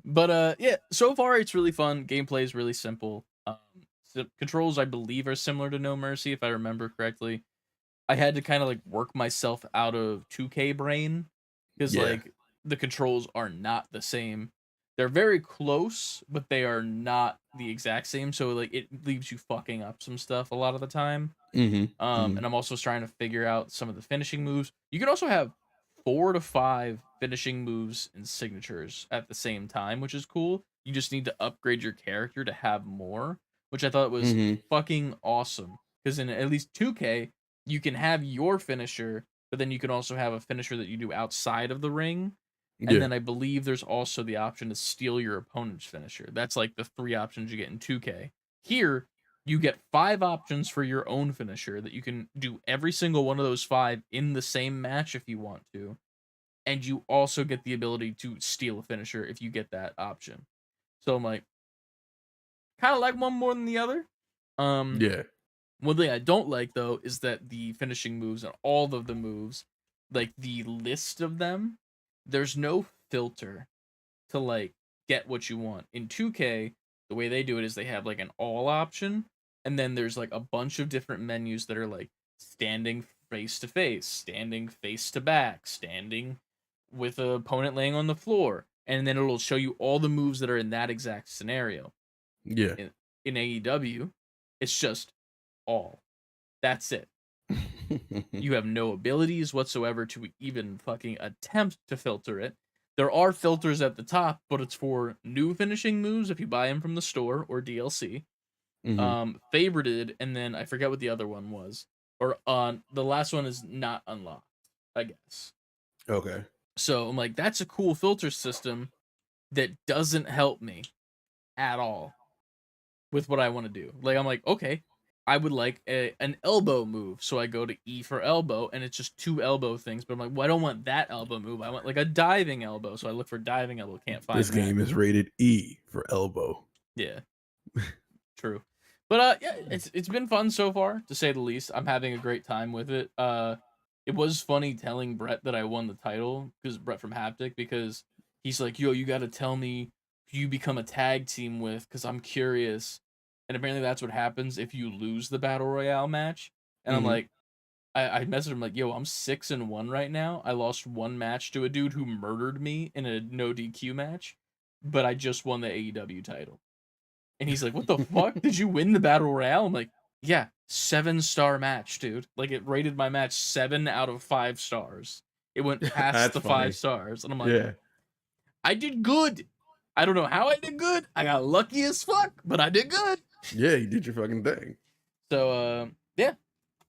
But yeah, so far it's really fun. Gameplay is really simple. So controls I believe are similar to No Mercy if I remember correctly. I had to kind of like work myself out of 2K brain because Yeah. like the controls are not the same. They're very close, but they are not the exact same. So like it leaves you fucking up some stuff a lot of the time. Mm-hmm. And I'm also trying to figure out some of the finishing moves. You can also have 4 to 5 finishing moves and signatures at the same time, which is cool. You just need to upgrade your character to have more, which I thought was Mm-hmm. fucking awesome. Because in at least 2K, you can have your finisher, but then you can also have a finisher that you do outside of the ring. And Yeah. then I believe there's also the option to steal your opponent's finisher. That's like the 3 options you get in 2K. Here, you get 5 options for your own finisher that you can do every single one of those 5 in the same match if you want to. And you also get the ability to steal a finisher if you get that option. So I'm like, kind of like one more than the other. Yeah. One thing I don't like though is that the finishing moves and all of the moves, like the list of them, there's no filter to like get what you want. In 2K, the way they do it is they have like an all option, and then there's like a bunch of different menus that are like standing face to face, standing face to back, standing with an opponent laying on the floor, and then it'll show you all the moves that are in that exact scenario. Yeah. In AEW, it's just all. That's it. You have no abilities whatsoever to even fucking attempt to filter it. There are filters at the top, but it's for new finishing moves if you buy them from the store or DLC. Mm-hmm. Favorited, and then I forget what the other one was. Or on the last one is not unlocked, I guess. Okay. So I'm like, that's a cool filter system that doesn't help me at all with what I want to do. Like I'm like, okay, I would like an elbow move, so I go to E for elbow, and it's just 2 elbow things. But I'm like, well, I don't want that elbow move. I want like a diving elbow, so I look for diving elbow. Can't find This that. game is rated E for elbow. Yeah, true. But yeah, it's been fun so far, to say the least. I'm having a great time with it. It was funny telling Brett that I won the title because Brett from Haptic because he's like, yo, you got to tell me who you become a tag team with because I'm curious. And apparently that's what happens if you lose the battle royale match. And I'm Mm-hmm. like, I messaged him like, yo, I'm 6-1 right now. I lost 1 match to a dude who murdered me in a no DQ match, but I just won the AEW title. And he's like, what the fuck? Did you win the battle royale? I'm like, yeah, 7-star match, dude. Like it rated my match 7 out of 5 stars. It went past That's the 5 funny. stars. And I'm like, Yeah. I did good. I don't know how I did good. I got lucky as fuck, but I did good. Yeah, you did your fucking thing. So yeah,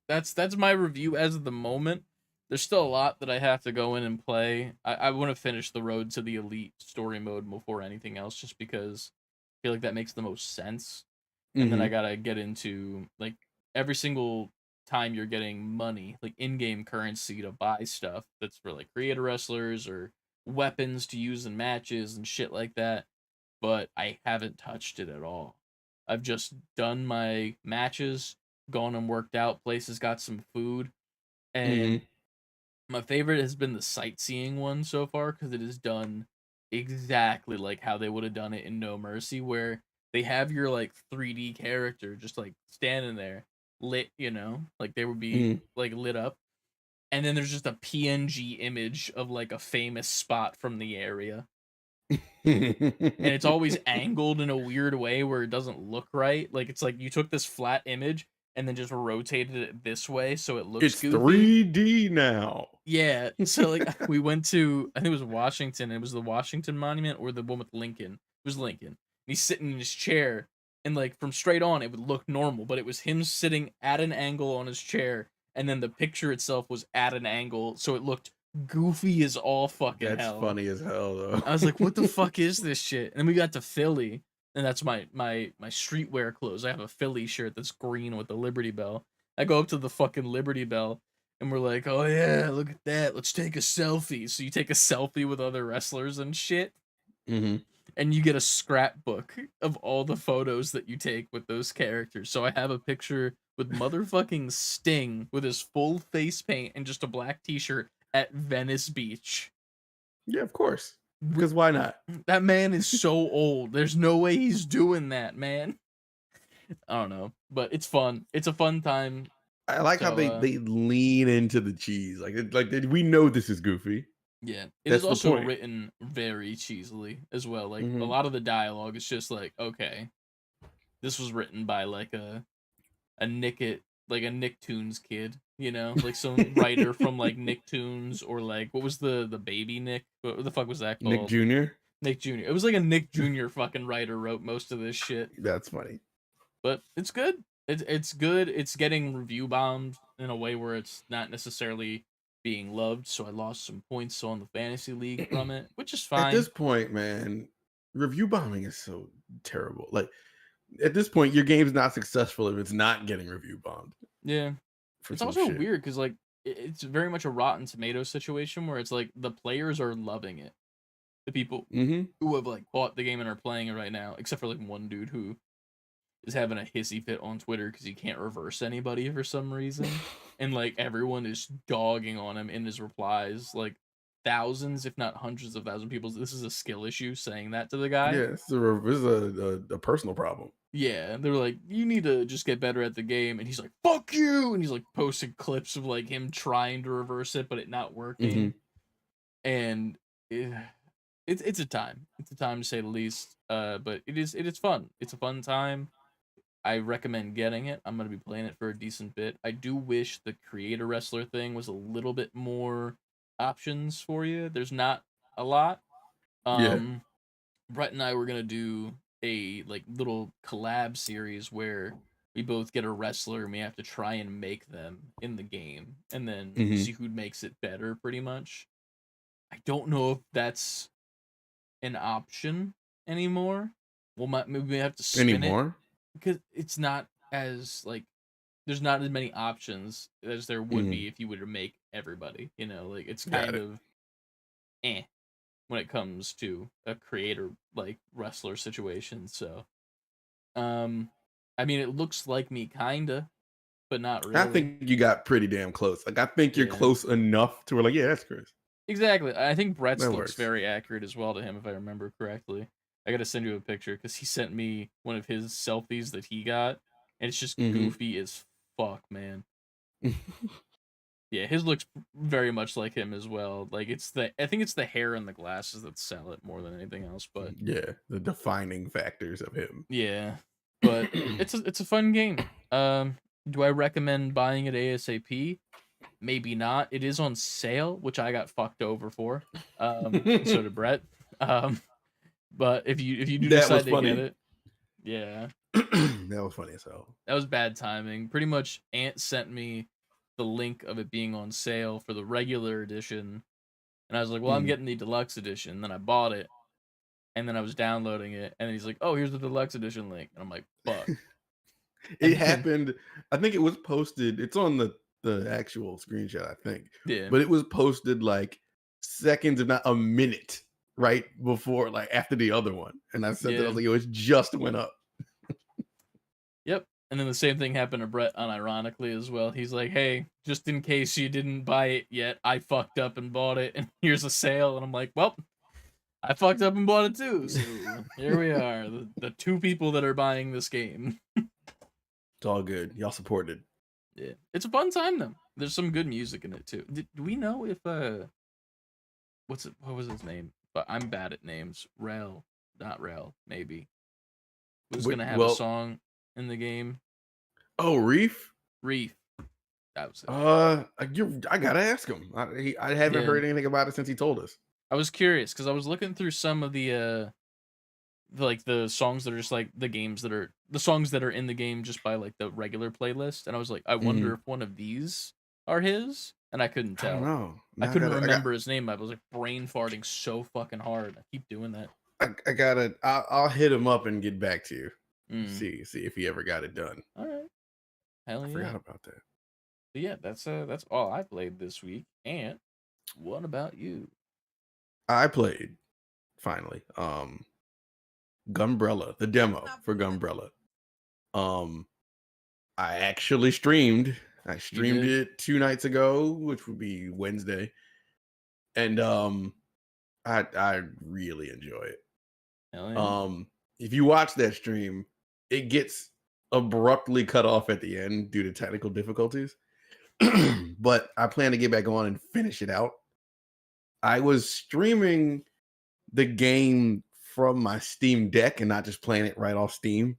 that's my review as of the moment. There's still a lot that I have to go in and play. I want to finish the road to the elite story mode before anything else, just because I feel like that makes the most sense. And then I Mm-hmm. gotta get into like every single time you're getting money, like in-game currency to buy stuff that's for like creator wrestlers or weapons to use in matches and shit like that. But I haven't touched it at all. I've just done my matches, gone and worked out, places got some food, and Mm-hmm. my favorite has been the sightseeing one so far because it is done exactly like how they would have done it in No Mercy, where they have your like 3D character just like standing there, lit, like they would be Mm-hmm. like lit up, and then there's just a PNG image of like a famous spot from the area, and it's always angled in a weird way where it doesn't look right. Like it's like you took this flat image and then just rotated it this way so it looks It's goofy. 3D now. Yeah, so like we went to I think it was Washington. It was the Washington Monument or the one with Lincoln. It was Lincoln. And he's sitting in his chair, and like from straight on, it would look normal, but it was him sitting at an angle on his chair, and then the picture itself was at an angle, so it looked goofy as all fucking That's hell. funny as hell, though. I was like, what the fuck is this shit? And then we got to Philly, and that's my streetwear clothes. I have a Philly shirt that's green with the Liberty Bell. I go up to the fucking Liberty Bell, and we're like, oh yeah, look at that. Let's take a selfie. So you take a selfie with other wrestlers and shit, Mm-hmm. and you get a scrapbook of all the photos that you take with those characters. So I have a picture with motherfucking Sting with his full face paint and just a black t-shirt at Venice Beach. Yeah, of course. Because why not? That man is so old. There's no way he's doing that, man. I don't know, but it's fun. It's a fun time. I like how So, they lean into the cheese. We know this is goofy. yeah, it is That's the also point. written very cheesily as well. Like a Mhm. lot of the dialogue is just like, okay, this was written by like a Nicktoons kid, you know, like some writer from like Nicktoons or like what was the baby Nick? What the fuck was that Nick called? Jr. Nick Jr. It was like a Nick Jr. fucking writer wrote most of this shit. That's funny. But it's good. It's good. It's getting review bombed in a way where it's not necessarily being loved. So I lost some points on the fantasy league from it, which is At this fine. point, man, review bombing is so terrible. Like at this point, your game's not successful if it's not getting review bombed Yeah, for it's some also shit. weird because like it's very much a Rotten Tomatoes situation where it's like the players are loving it. The people Mm-hmm. who have like bought the game and are playing it right now, except for like one dude who is having a hissy fit on Twitter because he can't reverse anybody for some reason, and like everyone is dogging on him in his replies, like thousands, if not hundreds of thousands of people. This is a skill issue saying that to the guy. Yeah, this is a personal problem. Yeah, and they're like, you need to just get better at the game, and he's like, fuck you, and he's like posting clips of like him trying to reverse it but it not working, and it's a time. It's a time to say the least. But it is fun. It's a fun time. I recommend getting it. I'm gonna be playing it for a decent bit. I do wish the creator wrestler thing was a little bit more options for you. There's not a lot. Yeah. Brett and I were gonna do a like little collab series where we both get a wrestler and we have to try and make them in the game and then Mhm. see who makes it better pretty much. I don't know if that's an option anymore. Maybe we have to spin it Anymore? because it's not as like there's not as many options as there would Mhm. be if you were to make everybody. You know, like it's Got kind it. of eh when it comes to a creator like wrestler situation. So, um, I mean, it looks like me kinda, but not I really. think you got pretty damn close. Like I think you're Yeah, close enough to where like, yeah, that's Chris. exactly. I think Brett's That looks works. very accurate as well to him, if I remember correctly. I gotta send you a picture because he sent me one of his selfies that he got, and it's just Mhm. goofy as fuck, man. Yeah, his looks very much like him as well. Like I think it's the hair and the glasses that sell it more than anything else. But Yeah, the defining factors of him. yeah, but it's a fun game. Do I recommend buying it ASAP? Maybe not. It is on sale, which I got fucked over for. And so did Brett. Um, but if you do That was decide to get funny. it, yeah, That was funny as hell. that was bad timing. Pretty much, Ant sent me the link of it being on sale for the regular edition, and I was like, "Well, I'm Mhm. getting the deluxe edition." Then I bought it, and then I was downloading it, and he's like, "Oh, here's the deluxe edition link," and I'm like, "Fuck." It And then happened. I think it was posted. It's on the actual screenshot, I think. yeah, But it was posted like seconds, if not a minute, right before, like after the other one. And I said that I yeah, was like, it was just went up. yep. And then the same thing happened to Brett unironically as well. He's like, "Hey, just in case you didn't buy it yet, I fucked up and bought it, and here's a sale." And I'm like, "Well, I fucked up and bought it too." So here we are, the two people that are buying this game. It's all good. Y'all supported. Yeah, it's a fun time though. There's some good music in it too. Do we know if what was his name? But I'm bad at names. Rel, not Rel, maybe was gonna have a Well, song in the game. oh, Reef. Reef, that was it. I gotta ask him. I haven't Yeah, heard anything about it since he told us. I was curious because I was looking through some of like the songs that are just like the songs that are in the game just by like the regular playlist, and I was like, I wonder Mhm. if one of these are his, and I couldn't I don't tell. know. I Now couldn't remember his name. I was like brain farting so fucking hard. I keep doing that. I gotta. I'll hit him up and get back to you. Mm. See if he ever got it done. All right. Hell I yeah. forgot about that. But yeah, that's all I played this week. And what about you? I played finally. Gunbrella, the demo for Gunbrella. Um, I actually streamed. I You streamed did? it 2 nights ago, which would be Wednesday, And I really enjoy it. Hell yeah. If you watch that stream, it gets abruptly cut off at the end due to technical difficulties. But I plan to get back on and finish it out. I was streaming the game from my Steam Deck and not just playing it right off Steam.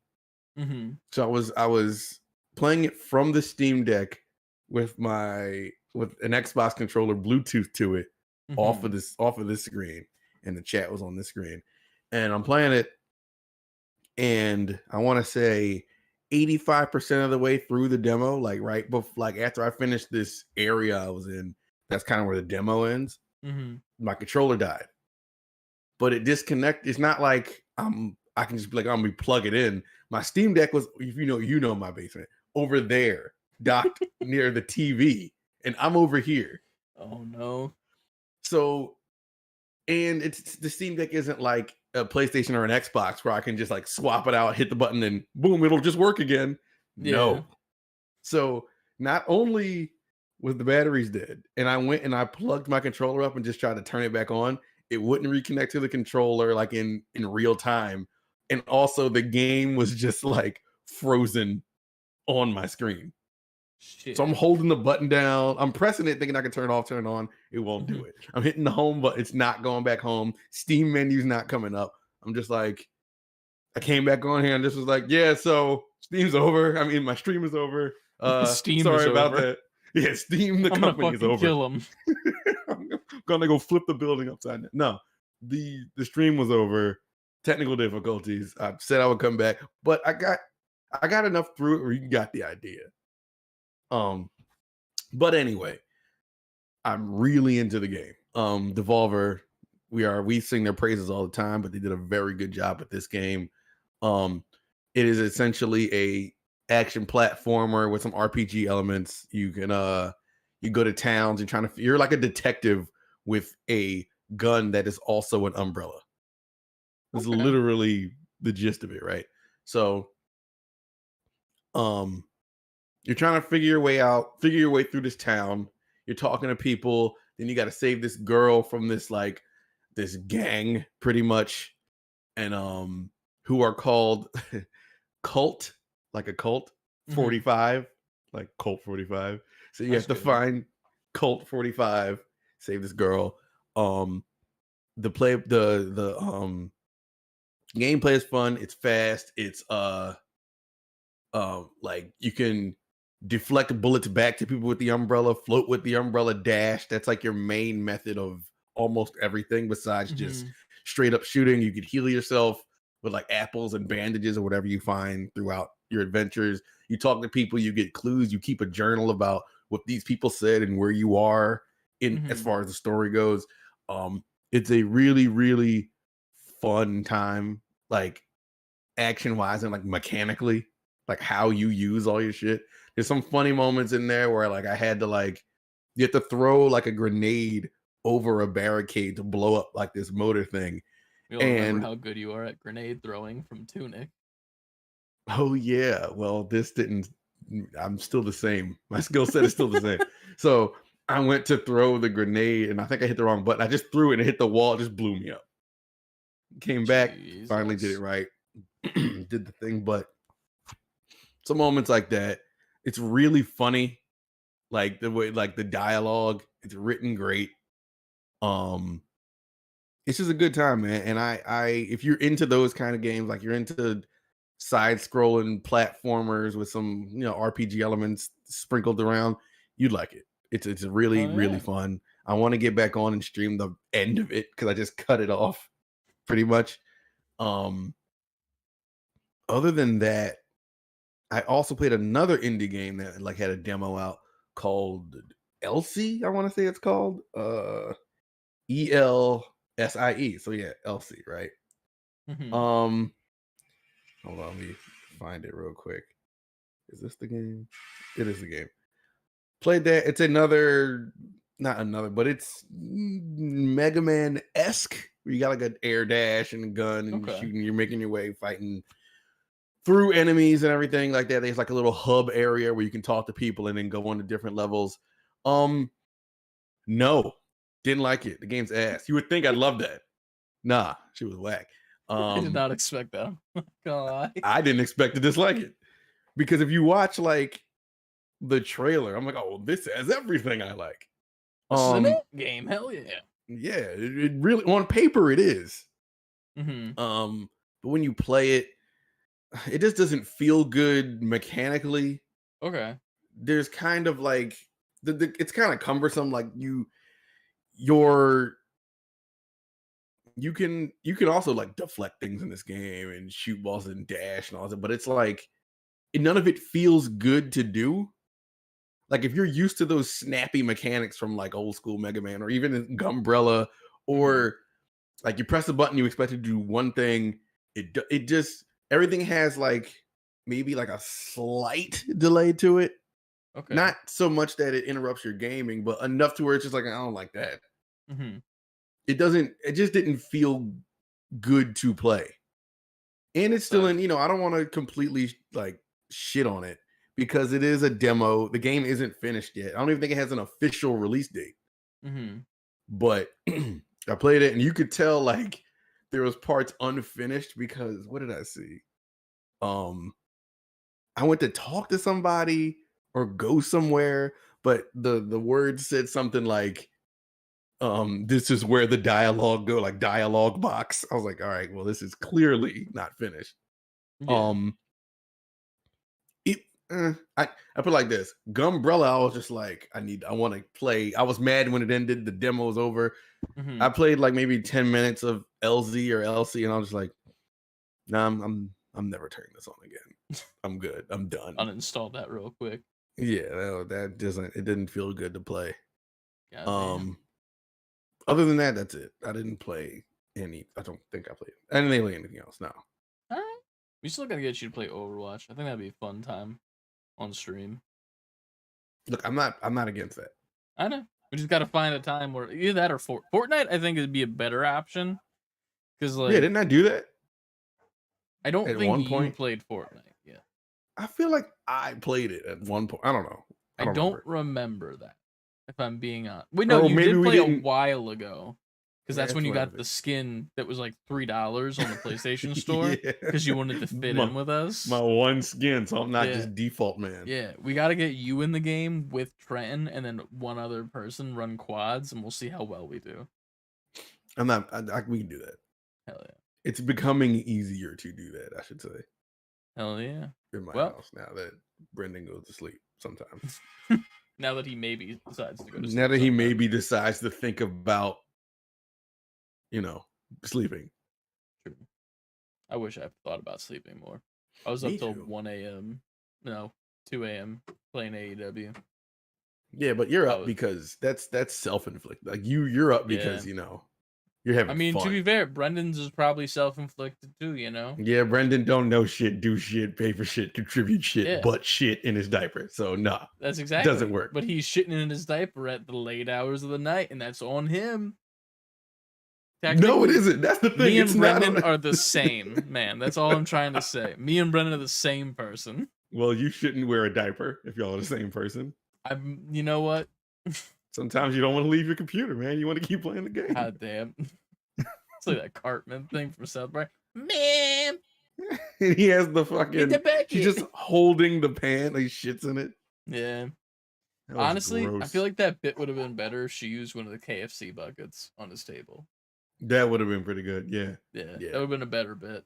Mm-hmm. So I was playing it from the Steam Deck with an Xbox controller Bluetooth to it off of this screen, and the chat was on this screen, and I'm playing it, and I want to say 85% of the way through the demo, like right before, like after I finished this area I was in, that's kind of where the demo ends. My controller died, but it disconnected. It's not like I can just be like, I'm gonna plug it in. My Steam Deck was, if you know my basement over there, docked near the TV, and I'm over here. Oh no. So, and it's the Steam Deck isn't like a PlayStation or an Xbox where I can just like swap it out, hit the button, and boom, it'll just work again. Yeah. No. So not only was the batteries dead, and I went and I plugged my controller up and just tried to turn it back on, it wouldn't reconnect to the controller like in real time. And also the game was just like frozen on my screen. Shit. So I'm holding the button down. I'm pressing it, thinking I can turn it off, turn it on. It won't do it. I'm hitting the home button. It's not going back home. Steam menu's not coming up. I'm just like, I came back on here and this was like, yeah, so Steam's over. I mean, my stream is over. Steam sorry is about over. that. Yeah, Steam, the company is over. Kill him. I'm gonna go flip the building upside down. No, the stream was over. Technical difficulties. I said I would come back, but I got enough through it where you got the idea. But anyway, I'm really into the game. Devolver, we sing their praises all the time, but they did a very good job with this game. It is essentially a action platformer with some RPG elements. You can you go to towns and you're like a detective with a gun that is also an umbrella. It's literally the gist of it, right? So you're trying to figure your way through this town. You're talking to people, then you got to save this girl from this gang pretty much, and who are called cult, like a cult 45, like Cult 45. So you have to find Cult 45, save this girl. The gameplay is fun, it's fast, it's like you can deflect bullets back to people with the umbrella, float with the umbrella, dash. That's like your main method of almost everything besides just straight up shooting. You could heal yourself with like apples and bandages or whatever you find throughout your adventures. You talk to people, you get clues, you keep a journal about what these people said and where you are in as far as the story goes. It's a really, really fun time, like action wise and like mechanically, like how you use all your shit. There's some funny moments in there where like I had to you have to throw like a grenade over a barricade to blow up like this motor thing. We all remember how good you are at grenade throwing from Tunic. Oh yeah, well this didn't. I'm still the same. My skill set is still the same. So I went to throw the grenade and I think I hit the wrong button. I just threw it and it hit the wall. It just blew me up. Came back, finally did it right, did the thing. But some moments like that, it's really funny. Like the way, like the dialogue, it's written great. It's just a good time, man. And I if you're into those kind of games, like you're into side scrolling platformers with some, RPG elements sprinkled around, you'd like it. It's really, really fun. I want to get back on and stream the end of it because I just cut it off pretty much. Other than that, I also played another indie game that like had a demo out called Elsie. I want to say it's called ELSIE. So yeah, Elsie, right? Hold on, let me find it real quick. Is this the game? It is the game. Played that. It's not another, but it's Mega Man-esque. Where you got like an air dash and a gun and you're shooting. You're making your way, fighting through enemies and everything like that. There's like a little hub area where you can talk to people and then go on to different levels. No, Didn't like it. The game's ass. You would think I'd love that. Nah, she was whack. I did not expect that. I'm not gonna lie. I didn't expect to dislike it because if you watch like the trailer, I'm like, oh, this has everything I like. Game, hell yeah. Yeah, it really on paper it is. Mm-hmm. But when you play it, it just doesn't feel good mechanically. Okay. There's kind of like it's kind of cumbersome. Like you can also like deflect things in this game and shoot balls and dash and all that, but it's like none of it feels good to do. Like if you're used to those snappy mechanics from like old school Mega Man or even Gumbrella, or like you press a button, you expect it to do one thing. It just everything has like maybe like a slight delay to it. Okay. Not so much that it interrupts your gaming, but enough to where it's just like I don't like that. Mm-hmm. It just didn't feel good to play. And it's still in, I don't want to completely like shit on it because it is a demo. The game isn't finished yet. I don't even think it has an official release date. Mm-hmm. But I played it and you could tell like there was parts unfinished because what did I see? I went to talk to somebody or go somewhere, but the words said something like this is where the dialogue go, like dialogue box. I was like, all right, well, this is clearly not finished. Yeah. I put it like this. Gumbrella, I was just like, I want to play. I was mad when it ended. The demo was over. Mm-hmm. I played like maybe 10 minutes of LZ or LC, and I was just like, nah, I'm never turning this on again. I'm good. I'm done. Uninstall that real quick. Yeah, it didn't feel good to play. God Other than that, that's it. I didn't play I don't think I played anything else. No. All right. We still gotta get you to play Overwatch. I think that'd be a fun time on stream. Look, I'm not against that. I know. We just gotta find a time where either that or Fortnite. I think would be a better option because like didn't I do that? I don't at think one you point? played Fortnite yet. I feel like I played it at one point. I don't know. I don't remember that. If I'm being honest, wait, no, Or you maybe did we play a didn't- while ago because that's when you got whatever. the skin that was like $3 on the PlayStation Store Yeah. because you wanted to fit in with us. My one skin, so I'm not Yeah. just default man. Yeah, we got to get you in the game with Trenton and then one other person run quads, and we'll see how well we do. I'm not. We can do that. Hell yeah. It's becoming easier to do that, I should say, Hell yeah. in my Well- house now that Brendan goes to sleep sometimes. Now that he maybe decides to go to sleep. Now that he sometime. maybe decides to think about, sleeping. True. I wish I thought about sleeping more. I was Me up till too. 1 a.m. No, 2 a.m. playing AEW. Yeah, but you're up was- because that's self-inflicted. Like you're up because you're having I mean, fun. to be fair, Brendan's is probably self-inflicted too, you know? Yeah, Brendan don't know shit, do shit, pay for shit, contribute shit, Yeah. but shit in his diaper. So nah, That's exactly. doesn't work. But he's shitting in his diaper at the late hours of the night, and that's on him. No, it Technically, isn't. That's the thing. Me and It's not Brendan on- are the same, man. That's all I'm trying to say. Me and Brendan are the same person. Well, you shouldn't wear a diaper if y'all are the same person. You know what? Sometimes you don't want to leave your computer, man. You want to keep playing the game. God damn. It's like that Cartman thing from South Park. Man, And he has the get fucking. the bucket. He's just holding the pan. He shits in it. Yeah. That was Honestly, I gross. feel like that bit would have been better if she used one of the KFC buckets on his table. that would have been pretty good. Yeah. Yeah, Yeah. that would have been a better bit.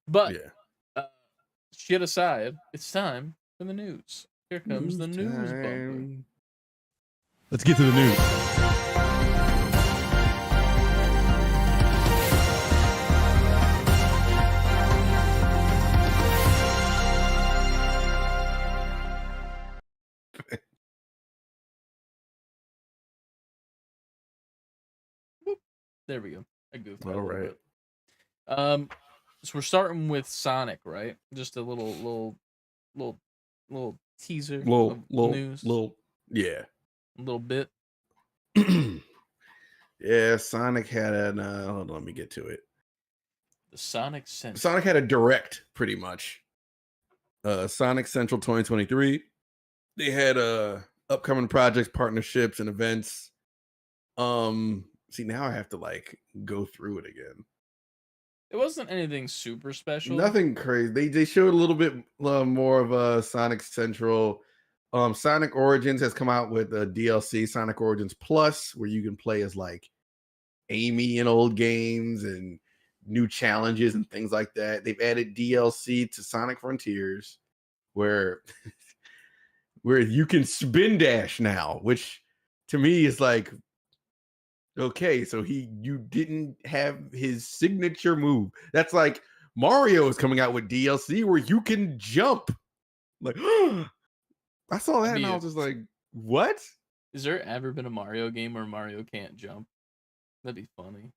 But Yeah. shit aside, it's time for the news. Here comes the news bumper. time. Let's get to the news. There we go. I goofed out All a little right. bit. So we're starting with Sonic, right? Just a little teaser of news, Yeah. a little bit. Yeah, Sonic had an hold on, let me get to it. The Sonic Sense. Sonic had a direct pretty much. Sonic Central 2023. They had upcoming projects, partnerships, and events. See, now I have to like go through it again. It wasn't anything super special. Nothing crazy. They showed a little bit more of a Sonic Central. Sonic Origins has come out with a DLC, Sonic Origins Plus, where you can play as like Amy in old games and new challenges and things like that. They've added DLC to Sonic Frontiers, where where you can spin dash now, which to me is like, okay, so you didn't have his signature move. That's like Mario is coming out with DLC where you can jump. Like, I saw that and I was just like, what? Is there ever been a Mario game where Mario can't jump? That'd be funny.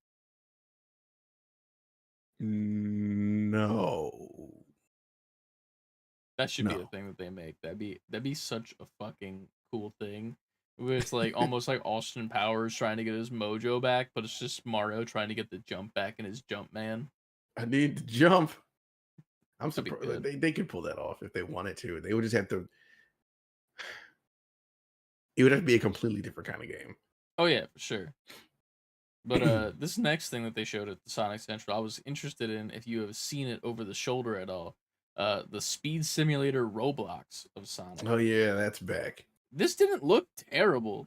No. That should be a No. thing that they make. That'd be such a fucking cool thing. Where it's like almost like Austin Powers trying to get his mojo back, but it's just Mario trying to get the jump back in his jump man. I need to jump. I'm That'd be surprised good. they could pull that off if they wanted to. They would just have to. It would have to be a completely different kind of game. Oh yeah, for sure. But this next thing that they showed at the Sonic Central, I was interested in if you have seen it over the shoulder at all. The Speed Simulator Roblox of Sonic. Oh yeah, that's back. This didn't look terrible.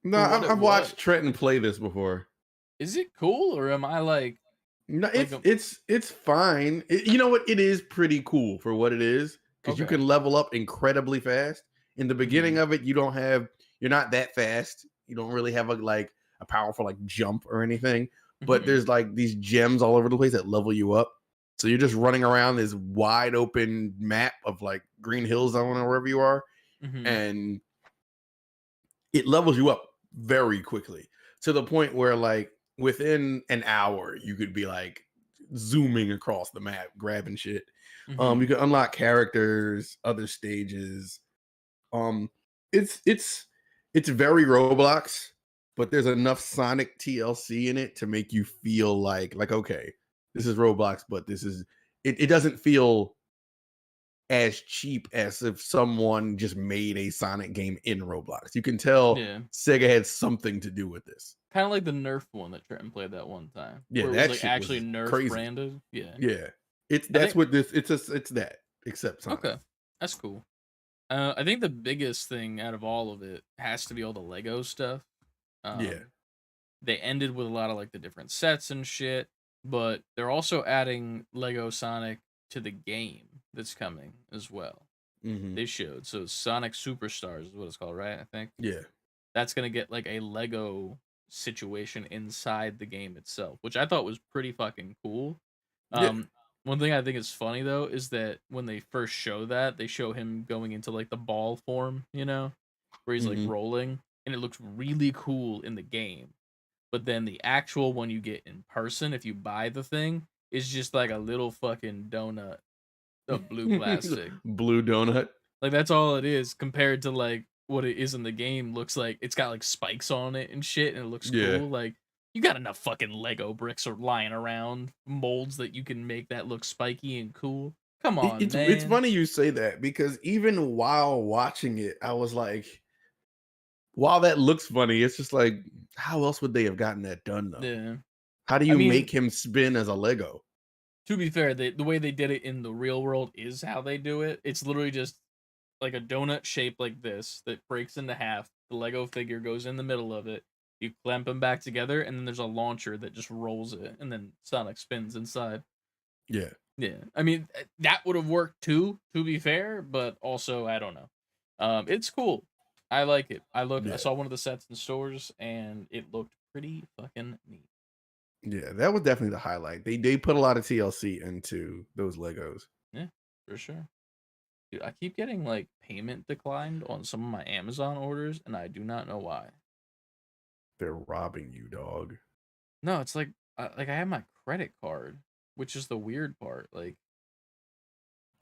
No, for what it I've watched was. Trenton play this before. Is it cool or am I like No, like a, it's fine. You know what? It is pretty cool for what it is because you okay? can level up incredibly fast. In the beginning Mhm, of it, you're not that fast. You don't really have a powerful like jump or anything. But mhm, there's like these gems all over the place that level you up. So you're just running around this wide open map of like Green Hill Zone or wherever you are, mhm. and it levels you up very quickly to the point where like within an hour you could be like zooming across the map grabbing shit. You Mhm. can unlock characters, other stages. um it's very Roblox, but there's enough Sonic TLC in it to make you feel like okay, this is Roblox, but it doesn't feel as cheap as if someone just made a Sonic game in Roblox. You can tell Yeah. Sega had something to do with this. Kind of like the Nerf one that Trenton played that one time, Yeah, where it was that like shit actually was Nerf crazy. branded. Yeah. Yeah. I That's think what this it's that except Sonic. okay. That's cool. I think the biggest thing out of all of it has to be all the Lego stuff. Yeah. Um, they ended with a lot of like the different sets and shit, but they're also adding Lego Sonic to the game that's coming as well. Hmm. They showed so Sonic Superstars is what it's called, right? I think Yeah. that's gonna get like a Lego situation inside the game itself, which I thought was pretty fucking cool. Yeah. Um, one thing I think is funny though is that when they first show that, they show him going into like the ball form, where he's like Hmm. rolling, and it looks really cool in the game. But then the actual one you get in person, if you buy the thing, is just like a little fucking donut of blue plastic. Blue donut. Like that's all it is compared to like what it is in the game. Looks like it's got like spikes on it and shit, and it looks Yeah. cool. Like you got enough fucking Lego bricks or lying around molds that you can make that look spiky and cool. Come on, It's man. funny you say that because even while watching it, I was like, while that looks funny, it's just like, how else would they have gotten that done though? Yeah. How do I you mean, make him spin as a Lego? to be fair, the way they did it in the real world is how they do it. It's literally just like a donut shape like this that breaks into half. The Lego figure goes in the middle of it. You clamp them back together, and then there's a launcher that just rolls it, and then Sonic spins inside. Yeah. Yeah, I mean that would have worked too, to be fair, but also I don't know. It's cool. I like it. I Yeah. saw one of the sets in stores, and it looked pretty fucking neat. Yeah, that was definitely the highlight. They put a lot of TLC into those Legos. Yeah, for sure. Dude, I keep getting like payment declined on some of my Amazon orders, and I do not know why. They're robbing you, dog. No, it's like I have my credit card, which is the weird part. Like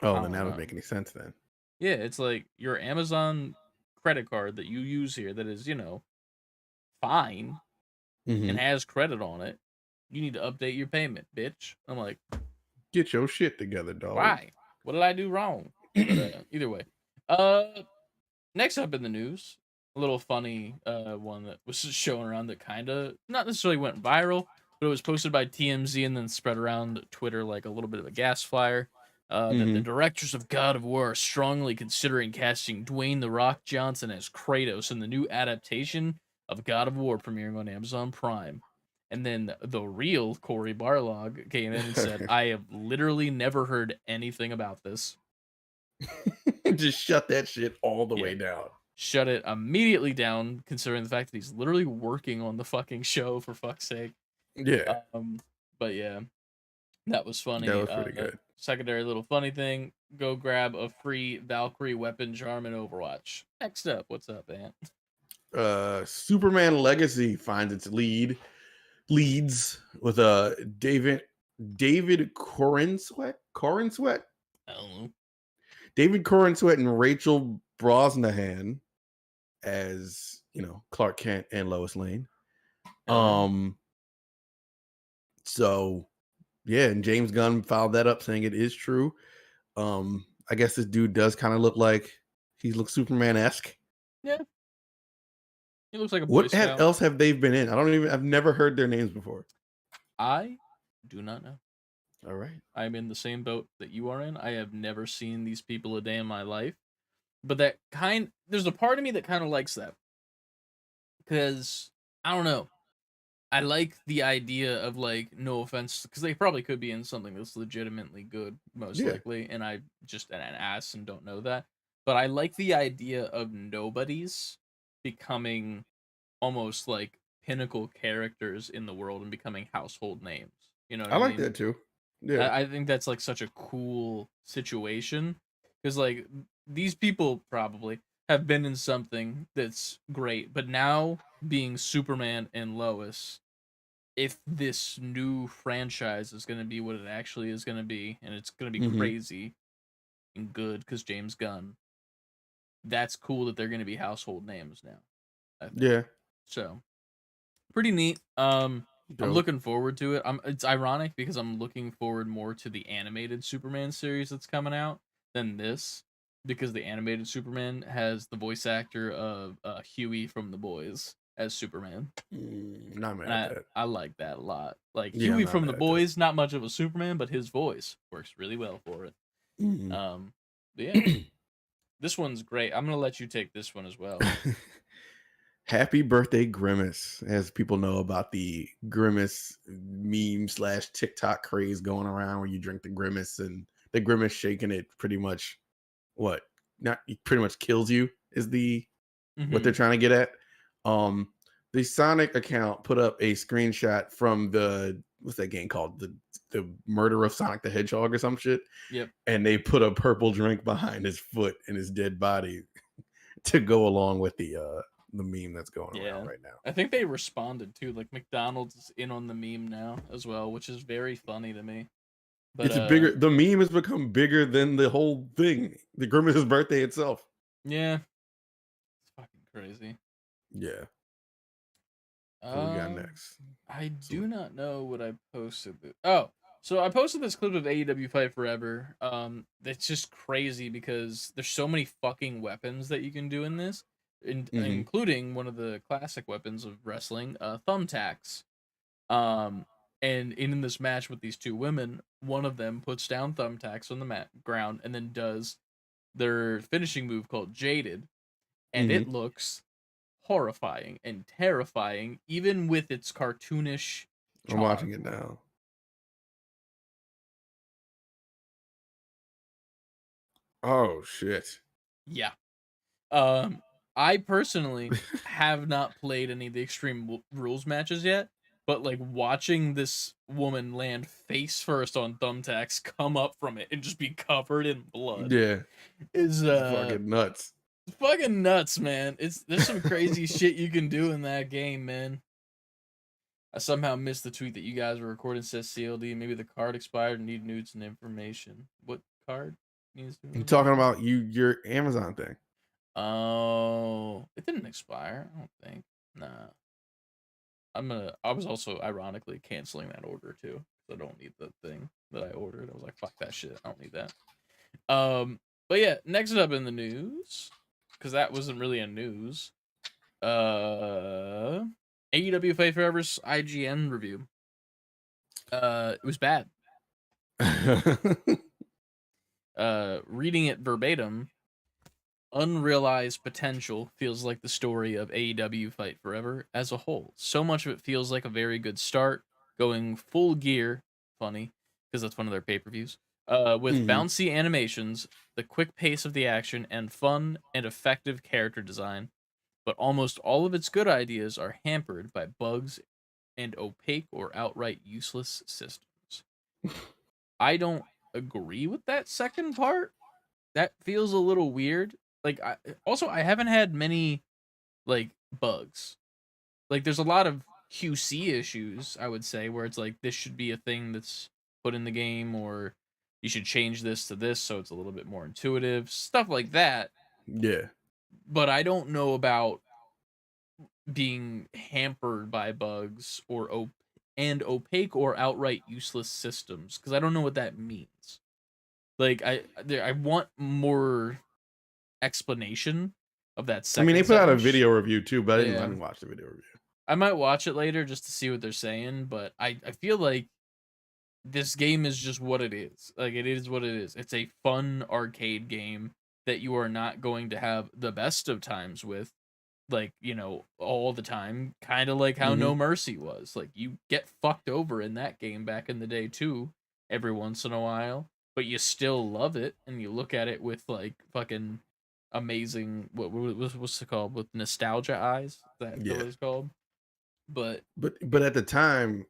Oh, I then don't that would know. make any sense then. Yeah, it's like your Amazon credit card that you use here that is, fine and Hmm. has credit on it. You need to update your payment, bitch. I'm like, Get your shit together, dog. why? What did I do wrong? But either way. Uh next up in the news, little funny one that was just showing around that kind of not necessarily went viral, but it was posted by TMZ and then spread around Twitter like a little bit of a gas flyer. That the Hmm. directors of God of War are strongly considering casting Dwayne the Rock Johnson as Kratos in the new adaptation of God of War premiering on Amazon Prime. And then the real Corey Barlog came in and said, "I have literally never heard anything about this." Just shut that shit all the Yeah, way down. shut it immediately down, considering the fact that he's literally working on the fucking show for fuck's sake. Yeah, Um, but yeah, that was that funny. was pretty good. Secondary little funny thing: go grab a free Valkyrie weapon charm in Overwatch. Next up, what's up, Ant? Superman Legacy finds its leads with David Corenswet, I don't know. David Corenswet and Rachel Brosnahan as Clark Kent and Lois Lane. Hell yeah. So yeah, and James Gunn followed that up saying it is true. I guess this dude does kind of look like he looks Superman-esque. Yeah, he looks like a Boy What Scout. else have they been in? I've never heard their names before. I do not know. All right. I'm in the same boat that you are in. I have never seen these people a day in my life. But there's a part of me that kind of likes that. Because, I don't know. I like the idea of, like, no offense, because they probably could be in something that's legitimately good, most Yeah. likely, and I just an ass and don't know that. But I like the idea of nobodies becoming almost like pinnacle characters in the world and becoming household names. You know what I I like mean? that too. Yeah. I think that's like such a cool situation because like these people probably have been in something that's great, but now being Superman and Lois, if this new franchise is going to be what it actually is going to be, and it's going to be Hmm. crazy and good because James Gunn, that's cool that they're going to be household names now. I think Yeah. so. Pretty neat. I'm Dope. looking forward to it. It's ironic because I'm looking forward more to the animated Superman series that's coming out than this because the animated Superman has the voice actor of Huey from The Boys as Superman. Not mad And at that. I like that a lot. Like Yeah, I'm Huey not from mad The at that. Boys, not much of a Superman, but his voice works really well for it. Mhm. But yeah, this one's great. I'm gonna let you take this one as well. Happy birthday, Grimace. As people know about the Grimace meme / TikTok craze going around where you drink the Grimace and the Grimace shaking it pretty much what not pretty much kills you is what Hmm. they're trying to get at. Um the Sonic account put up a screenshot from the what's that game called? The murder of Sonic the Hedgehog or some shit. Yep. And they put a purple drink behind his foot and his dead body to go along with the meme that's going around Yeah. right now. I think they responded too. Like McDonald's is in on the meme now as well, which is very funny to me. But It's bigger. The meme has become bigger than the whole thing. The Grimace's birthday itself. yeah, it's fucking crazy. Yeah. What we got Um next? I So, do not know what I posted. Oh, so I posted this clip of AEW Fight Forever. That's just crazy because there's so many fucking weapons that you can do in this, mhm. including one of the classic weapons of wrestling, thumbtacks. Um, and in this match with these two women, one of them puts down thumbtacks on the ground and then does their finishing move called Jaded, and it Mhm. looks horrifying and terrifying, even with its cartoonish I'm charm. watching it now. Oh shit. Yeah. Um, I personally have not played any of the Extreme Rules matches yet, but like watching this woman land face first on thumbtacks, come up from it, and just be covered in blood Yeah. is It's fucking nuts. fucking nuts, man. There's some crazy shit you can do in that game, man. I somehow missed the tweet that you guys were recording says CLD. Maybe the card expired and need nudes and information. What card needs new I'm talking information? about your Amazon thing. Oh, it didn't expire. I don't think. Nah. I was also ironically canceling that order too. I don't need the thing that I ordered. I was like, fuck that shit. I don't need that. But yeah, next up in the news, because that wasn't really a news. AEW Fight Forever's IGN review. It was bad. Reading it verbatim, unrealized potential feels like the story of AEW Fight Forever as a whole. So much of it feels like a very good start, going full gear. Funny, because that's one of their pay-per-views. With Mhm. bouncy animations, the quick pace of the action, and fun and effective character design. But almost all of its good ideas are hampered by bugs and opaque or outright useless systems. I don't agree with that second part. That feels a little weird. Like, I haven't had many like bugs. Like, there's a lot of QC issues, I would say, where it's like this should be a thing that's put in the game, or you should change this to this so it's a little bit more intuitive, stuff like that. Yeah. But I don't know about being hampered by bugs or and opaque or outright useless systems, because I don't know what that means. Like, I want more explanation of that I mean, they second put out a sentence. video review too, but I Yeah, didn't watch the video review. I might watch it later just to see what they're saying, but I feel like this game is just what it is. Like, it is what it is. It's a fun arcade game that you are not going to have the best of times with, like, all the time, kind of like how Mhm. No Mercy was. Like, you get fucked over in that game back in the day too, every once in a while, but you still love it, and you look at it with like fucking amazing, what's it called, with nostalgia eyes. That Yeah. what it's called. But But at the time,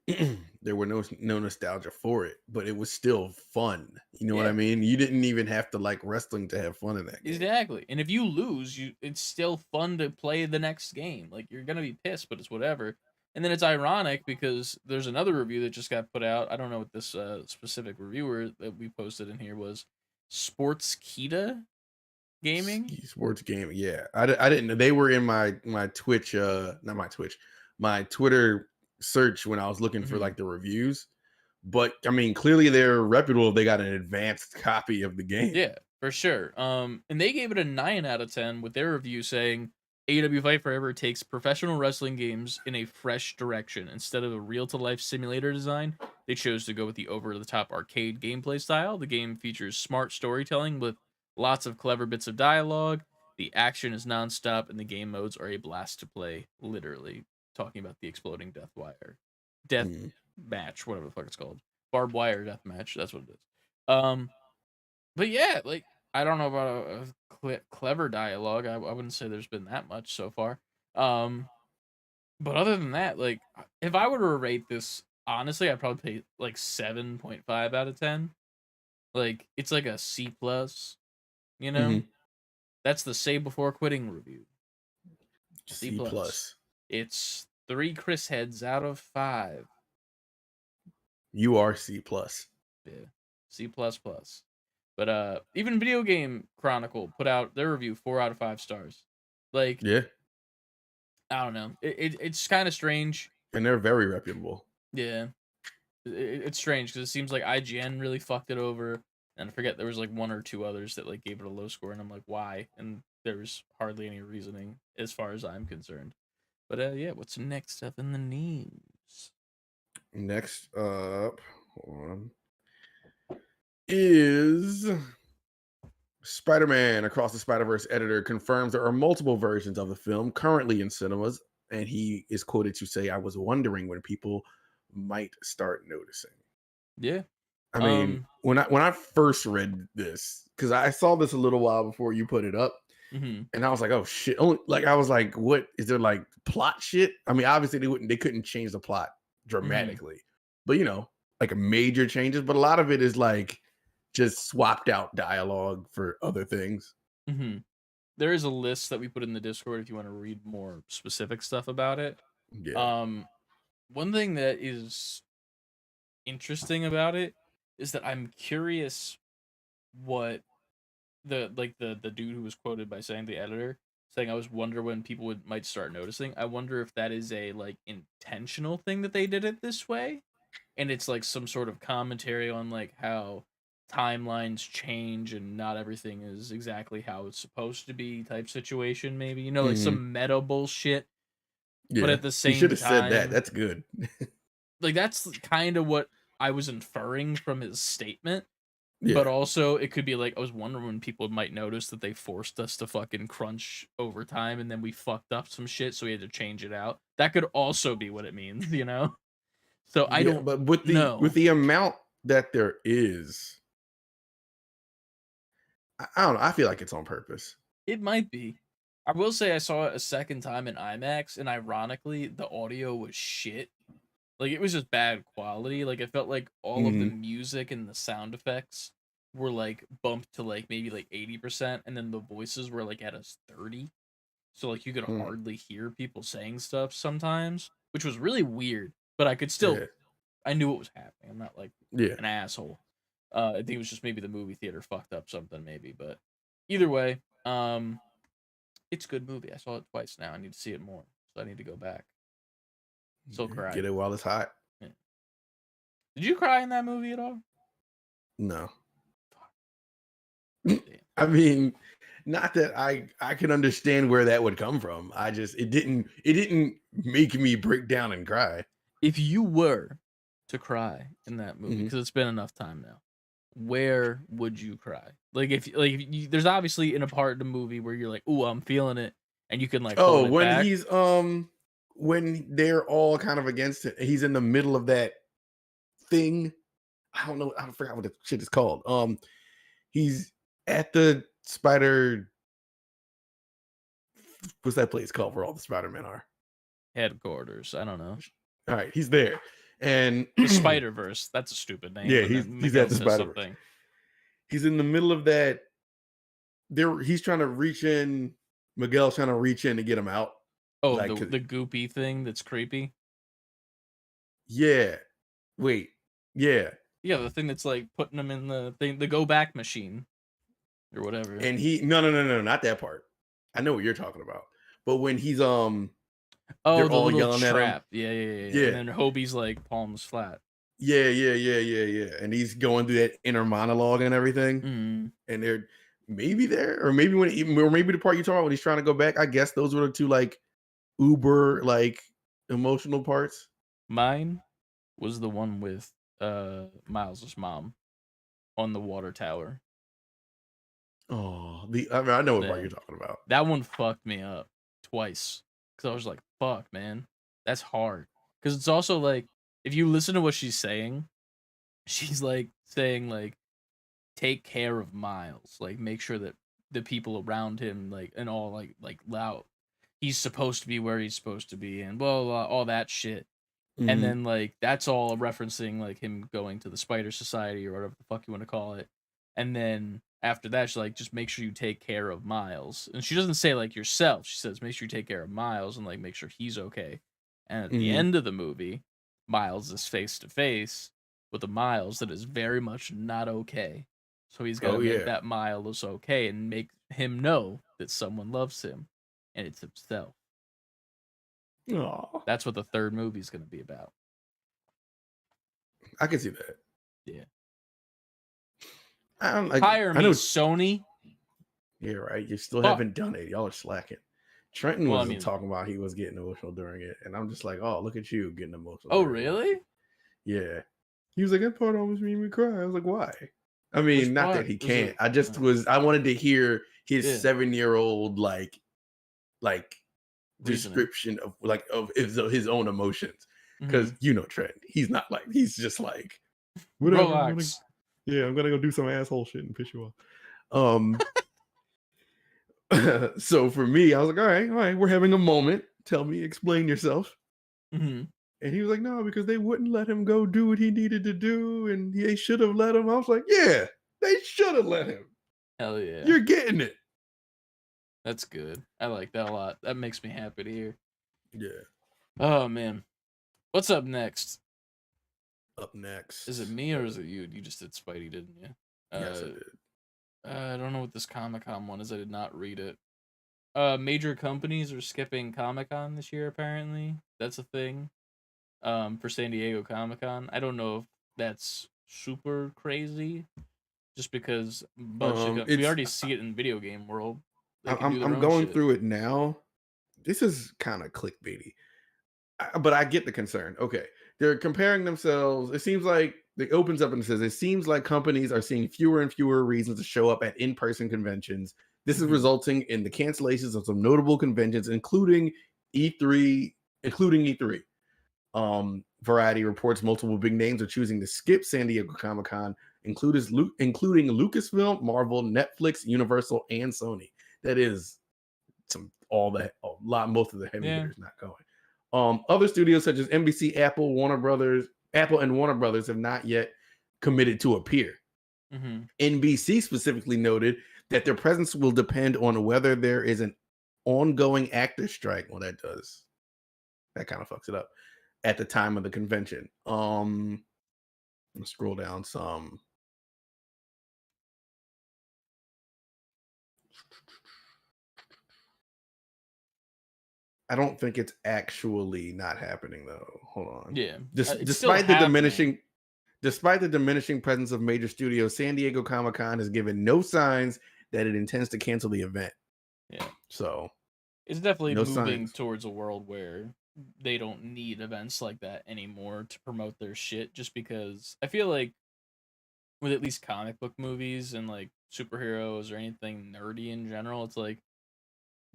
there were no nostalgia for it, but it was still fun. You know what I yeah, mean? You didn't even have to like wrestling to have fun in that game. exactly. And if you lose, it's still fun to play the next game. Like, you're gonna be pissed, but it's whatever. And then it's ironic because there's another review that just got put out. I don't know what this specific reviewer that we posted in here was. Sports Kita Gaming. Sports gaming, yeah. I didn't know they were in my Twitch, not my Twitch, my Twitter search when I was looking for Hmm. like the reviews. But I mean, clearly they're reputable if they got an advanced copy of the game. Yeah, for sure. And they gave it a 9 out of 10 with their review saying AEW Fight Forever takes professional wrestling games in a fresh direction. Instead of a real to life simulator design, they chose to go with the over the top arcade gameplay style. The game features smart storytelling with lots of clever bits of dialogue. The action is nonstop, and the game modes are a blast to play, literally. Talking about the exploding death Mm. match, whatever the fuck it's called. Barbed wire death match, that's what it is. Um, but yeah, like, I don't know about a clever dialogue. I wouldn't say there's been that much so far. Um, but other than that, like, if I were to rate this, honestly, I'd probably pay like 7.5 out of 10. Like, it's like a C plus. You know, Hmm. that's the Say Before Quitting review. C C plus. plus. It's 3 Chris heads out of 5. You are C plus. Yeah, C plus plus. But even Video Game Chronicle put out their review 4 out of 5 stars. Like, Yeah, I don't know. It's kind of strange. and they're very reputable. Yeah, it's strange because it seems like IGN really fucked it over, and I forget there was like one or two others that like gave it a low score, and I'm like, why? And there was hardly any reasoning as far as I'm concerned. But yeah, what's next up in the news? Next up, hold on, is Spider-Man Across the Spider-Verse editor confirms there are multiple versions of the film currently in cinemas, and he is quoted to say, "I was wondering when people might start noticing." Yeah. I mean, Um. when I first read this, because I saw this a little while before you put it up, Hmm. and I was like, "Oh shit!" Only like I was like, "What is there like plot shit?" I mean, obviously they couldn't change the plot Hmm. dramatically, but like a major changes. But a lot of it is like just swapped out dialogue for other things. Hmm. There is a list that we put in the Discord if you want to read more specific stuff about it. Yeah, Um. One thing that is interesting about it is that I'm curious what the dude who was quoted by saying, the editor saying, I was wonder when people might start noticing. I wonder if that is a like intentional thing that they did it this way, and it's like some sort of commentary on like how timelines change and not everything is exactly how it's supposed to be type situation, maybe, you know, like Hmm. some meta bullshit. But Yeah, at the he should same have said that. time, That's good. like that's kind of what I was inferring from his statement. But Yeah, also, it could be like I was wondering when people might notice that they forced us to fucking crunch overtime and then we fucked up some shit, so we had to change it out. That could also be what it means, you know? So I yeah, don't but with know. the amount that there is, I don't know. I feel like it's on purpose. It might be. I will say I saw it a second time in IMAX, and ironically, the audio was shit. Like it was just bad quality. Like it felt like all of the Hmm. music and the sound effects were like bumped to like maybe like 80%, and then the voices were like at a 30. So like you could Hmm. hardly hear people saying stuff sometimes, which was really weird. But I could still, Yeah, I knew what was happening. I'm not like yeah. an asshole. I think it was just maybe the movie theater fucked up something, maybe. But either way, it's a good movie. I saw it twice now. I need to see it more, so I need to go back. Still Yeah, get cried. it while it's hot. Yeah. Did you cry in that movie at all? No, Fuck, damn. I mean, not that I can understand where that would come from. I just it didn't make me break down and cry. If you were to cry in that movie, Hmm. because it's been enough time now, where would you cry? If you, there's obviously in a part of the movie where you're like, "Ooh, I'm feeling it," and you can like hold Oh, it back. when they're all kind of against it, he's in the middle of that thing. I don't know. I forgot what the shit is called. He's at the spider. What's that place called where all the Spider Men are? Headquarters. I don't know. All right, he's there, and The Spider Verse. That's a stupid name. yeah, But then he's at Miguel the says Spider Verse. something. He's in the middle of that. He's trying to reach in. Miguel's trying to reach in to get him out. Oh, Like, the goopy thing that's creepy. yeah, wait, yeah, Yeah, the thing that's like putting them in the thing, the go back machine or whatever. and no, not that part. I know what you're talking about. But when Oh, they're the all little yelling at him. trap. Yeah, yeah, yeah, yeah. And Yeah, then Hobie's like palms flat. yeah. And he's going through that inner monologue and everything. Mm. And they're maybe there, or maybe or maybe the part you talk about when he's trying to go back. I guess those were the two like uber like emotional parts. Mine was the one with Miles's mom on the water tower. Oh, I know what part Yeah. you're talking about. That one fucked me up twice. Cause I was like, fuck, man. That's hard. Cause it's also like, if you listen to what she's saying, she's like saying like take care of Miles. Like make sure that the people around him like and all like loud. He's supposed to be where he's supposed to be and blah blah, blah all that shit. And Hmm. then like that's all referencing like him going to the Spider Society or whatever the fuck you want to call it. And then after that, she's like, just make sure you take care of Miles. And she doesn't say like yourself. She says make sure you take care of Miles and like make sure he's okay. And at the Hmm. end of the movie, Miles is face to face with a Miles that is very much not okay. So he's got to Oh make yeah. that Miles okay and make him know that someone loves him, and it's himself. Oh, That's what the third movie is going to be about. I can see that. Yeah. I don't like. Hire I me, know. Sony. Yeah, right. You still Fuck. haven't done it. Y'all are slacking. Trenton Well, I was mean, talking about he was getting emotional during it, and I'm just like, oh, look at you getting emotional. oh During it. really? Yeah. He was like, that part almost made me cry. I was like, why? I Which mean, not that part he was can't. it? I wanted to hear his Yeah, 7-year old like reasoning. description of his own emotions. Hmm. Because Trent, he's not like he's just like whatever. Relax. I'm gonna go do some asshole shit and piss you off. Um so for me, I was like, all right, we're having a moment. Tell me, explain yourself. Hmm. And he was like, no, because they wouldn't let him go do what he needed to do, and they should have let him. I was like, yeah, they should have let him. Hell yeah, You're getting it. that's good. I like that a lot. That makes me happy to hear. Yeah. Oh man, what's up next? Up Is it next. me or is it you? You just did Spidey, didn't you? Yes, I Uh, did. I don't know what this Comic Con one is. I did not read it. Major companies are skipping Comic Con this year. Apparently, that's a thing. For San Diego Comic Con. I don't know if that's super crazy, just because we It's already see it in video game world. They can I'm do their I'm own going shit. through it now. This is kind of clickbaity, but I get the concern. Okay, they're comparing themselves. It seems like it opens up and says it seems like companies are seeing fewer and fewer reasons to show up at in-person conventions. This is Mhm. resulting in the cancellations of some notable conventions, including E3, Variety reports multiple big names are choosing to skip San Diego Comic-Con, including Lucasfilm, Marvel, Netflix, Universal, and Sony. That is most of the heavy Yeah. hitters not going. Other studios such as NBC, Apple and Warner Brothers have not yet committed to appear. Mm-hmm. NBC specifically noted that their presence will depend on whether there is an ongoing actor strike. Well, that kind of fucks it up at the time of the convention. Let's scroll down some. I don't think it's actually not happening though. Hold on. Yeah. It's still Despite the happening. diminishing presence of major studios, San Diego Comic-Con has given no signs that it intends to cancel the event. Yeah. So It's definitely no moving signs. towards a world where they don't need events like that anymore to promote their shit, just because I feel like with at least comic book movies and like superheroes or anything nerdy in general, it's like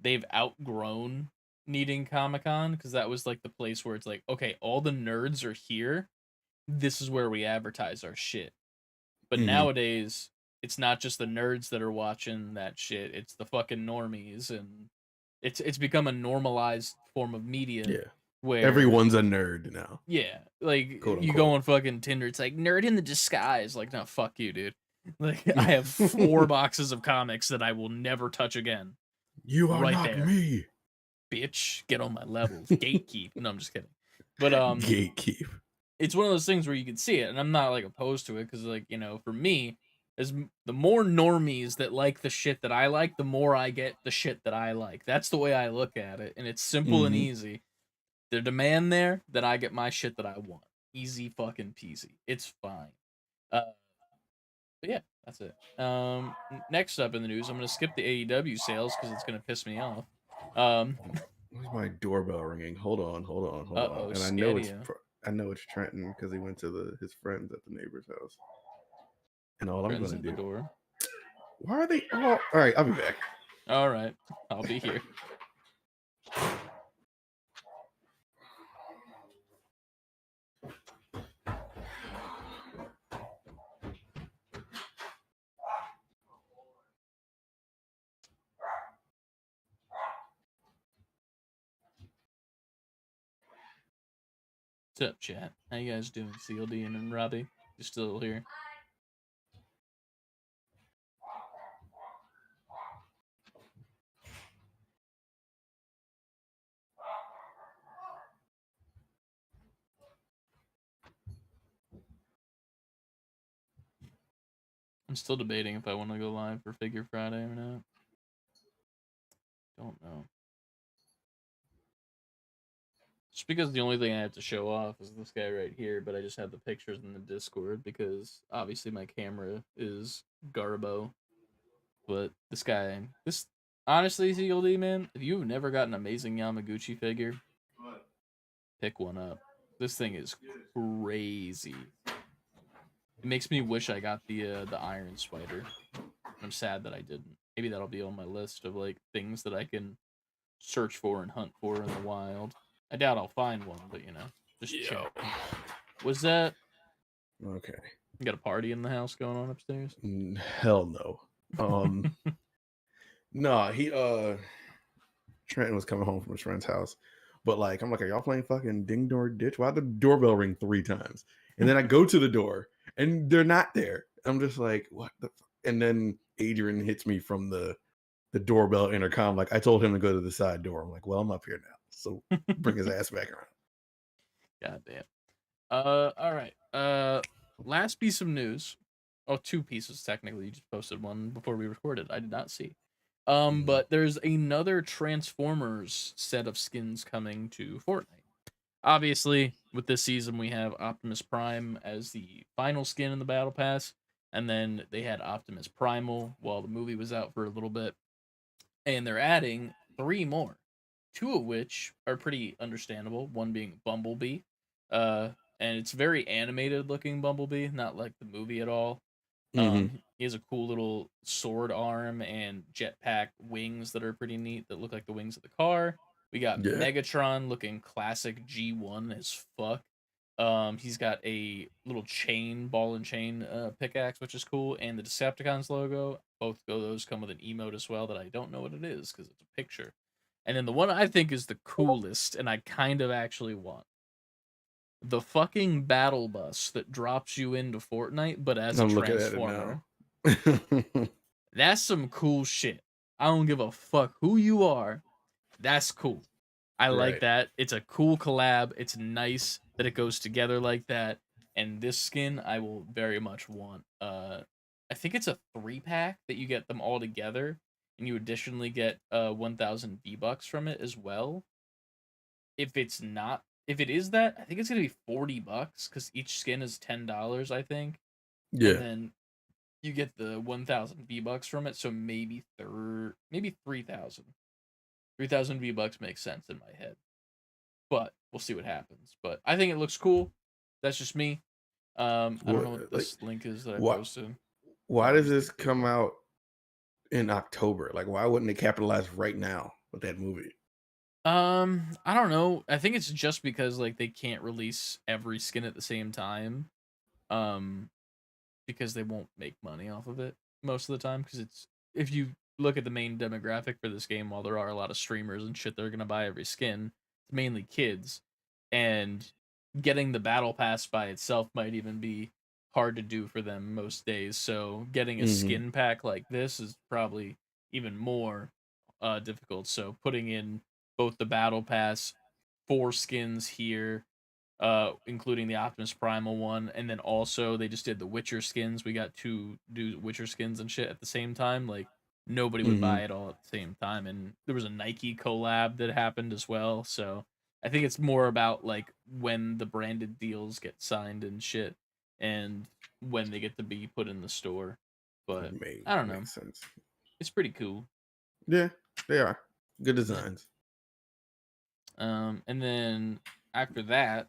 they've outgrown needing Comic-Con, because that was like the place where it's like, okay, all the nerds are here. This is where we advertise our shit. But Mhm. nowadays, it's not just the nerds that are watching that shit. It's the fucking normies, and it's become a normalized form of media Yeah. where, Everyone's a nerd now, yeah, like quote you go unquote. on fucking Tinder, it's like nerd in the disguise. Like, no, fuck you, dude. Like, I have 4 boxes of comics that I will never touch again. You are Right not there, me. bitch. Get on my level. Gatekeep. No, I'm just kidding. But Gatekeep. it's one of those things where you can see it, and I'm not like opposed to it, because like, for me, the more normies that like the shit that I like, the more I get the shit that I like. That's the way I look at it, and it's simple and Mhm. easy. The demand there, then I get my shit that I want. Easy fucking peasy. It's fine. Uh, but yeah, that's it. Next up in the news, I'm gonna skip the AEW sales because it's gonna piss me off. Um, Where's my doorbell ringing? Hold on. And Scadia. I know it's Trenton because he went to his friends at the neighbor's house. And all I'm Friends gonna at the do. door. Why are they all right? I'll be back. All right, I'll be here. What's up, chat? How you guys doing, CLD and Robbie? You still here? I'm still debating if I want to go live for Figure Friday or not. Don't know. Just because the only thing I have to show off is this guy right here, but I just have the pictures in the Discord because obviously my camera is Garbo. But this honestly, CLD man, if you've never got an amazing Yamaguchi figure, pick one up. This thing is crazy. It makes me wish I got the Iron Spider. I'm sad that I didn't. Maybe that'll be on my list of like things that I can search for and hunt for in the wild. I doubt I'll find one, but just check. Was that Okay. you got a party in the house going on upstairs? Hell no. No, Trenton was coming home from his friend's house. But like, I'm like, are y'all playing fucking Ding Dong Ditch? Why'd the doorbell ring 3 times? And then I go to the door and they're not there. I'm just like, what the and then Adrian hits me from the doorbell intercom. Like, I told him to go to the side door. I'm like, well, I'm up here now. So bring his ass back around. God damn. All right. Last piece of news. Oh, 2 pieces technically. You just posted one before we recorded. I did not see. But there's another Transformers set of skins coming to Fortnite. Obviously, with this season, we have Optimus Prime as the final skin in the Battle Pass, and then they had Optimus Primal while the movie was out for a little bit, and they're adding 3 more, 2 of which are pretty understandable. One being Bumblebee, uh, and it's very animated looking Bumblebee, not like the movie at all. Hmm. He has a cool little sword arm and jetpack wings that are pretty neat that look like the wings of the car. We got Yeah. Megatron looking classic G1 as fuck. He's got a little chain, ball and chain pickaxe, which is cool, and the Decepticons logo. Both of those come with an emote as well that I don't know what it is because it's a picture. And then the one I think is the coolest, and I kind of actually want the fucking battle bus that drops you into Fortnite, but as a I'm looking at it transformer. now. That's some cool shit. I don't give a fuck who you are. That's cool. I like Right. that. It's a cool collab. It's nice that it goes together like that. And this skin I will very much want. I think it's a 3-pack that you get them all together, and you additionally get 1000 V-bucks from it as well. If it is that, I think it's gonna be $40 because each skin is $10, I think. And Yeah. then you get the 1000 V-bucks from it, so maybe 3000. 3000 V-bucks makes sense in my head. But we'll see what happens. But I think it looks cool. That's just me. I don't know what Like, this link is that I why? posted. Why Oh, does it's this the come video. out in October? Like, why wouldn't they capitalize right now with that movie? I don't know. I think it's just because like they can't release every skin at the same time. Um, because they won't make money off of it most of the time. Because it's if you look at the main demographic for this game, while there are a lot of streamers and shit, they're gonna buy every skin. It's mainly kids, and getting the battle pass by itself might even be hard to do for them most days. So getting a Hmm. skin pack like this is probably even more difficult. So putting in both the battle pass, 4 skins here, including the Optimus Primal one, and then also they just did the Witcher skins. We got 2 do Witcher skins and shit at the same time. Like nobody would Hmm. buy it all at the same time, and there was a Nike collab that happened as well. So I think it's more about like when the branded deals get signed and shit, and when they get to be put in the store. But I don't know. Makes sense. It's pretty cool. Yeah, they are good Yeah. designs. And then after that,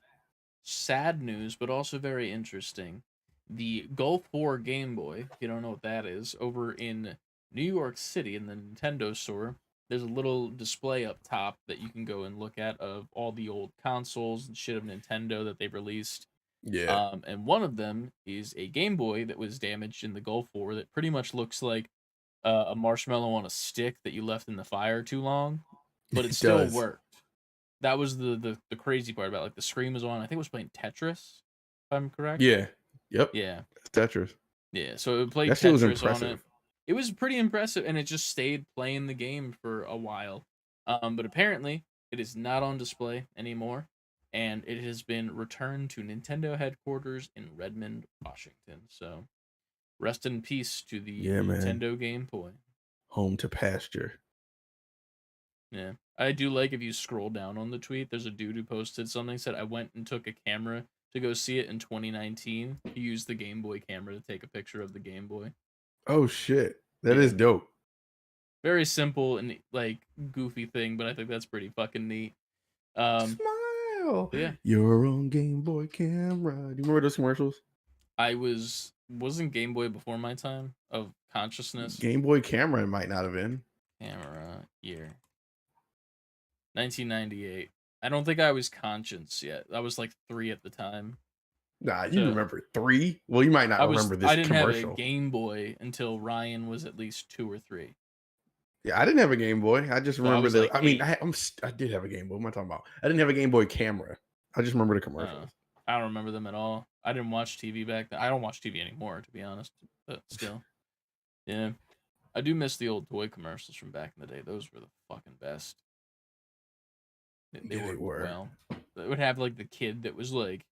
sad news, but also very interesting. The Gulf 4 Game Boy, if you don't know what that is, over in New York City in the Nintendo store, there's a little display up top that you can go and look at of all the old consoles and shit of Nintendo that they've released. Yeah. And one of them is a Game Boy that was damaged in the Gulf War that pretty much looks like a marshmallow on a stick that you left in the fire too long, but it It still does. worked. That was the crazy part about, like, the screen was on. I think it was playing Tetris, if I'm correct. Yeah. Yep. Yeah, It's Tetris. yeah. So it played That shit was Tetris on it. impressive. It was pretty impressive, and it just stayed playing the game for a while. But apparently, it is not on display anymore, and it has been returned to Nintendo headquarters in Redmond, Washington. So rest in peace to the Yeah, man. Nintendo Game Boy. Home to pasture. Yeah. I do like if you scroll down on the tweet, there's a dude who posted something, said, I went and took a camera to go see it in 2019. He used the Game Boy camera to take a picture of the Game Boy. Oh shit. That Yeah. is dope. Very simple and like goofy thing, but I think that's pretty fucking neat. Smile. Yeah. Your own Game Boy camera. Do you remember those commercials? I wasn't Game Boy before my time of consciousness. Game Boy camera might not have been. Camera year. 1998. I don't think I was conscious yet. I was like 3 at the time. Nah, you So remember 3? Well, you might not remember I this didn't have a commercial. Game Boy until Ryan was at least 2 or 3. Yeah, I didn't have a Game Boy. I just So I remember was like I mean, 8. I did have a Game Boy. What am I talking about? I didn't have a Game Boy camera. I just remember the commercials. I don't remember them at all. I didn't watch TV back then. I don't watch TV anymore, to be honest. But still, yeah, I do miss the old toy commercials from back in the day. Those were the fucking best. They Yeah, they worked were. well. They would have like the kid that was like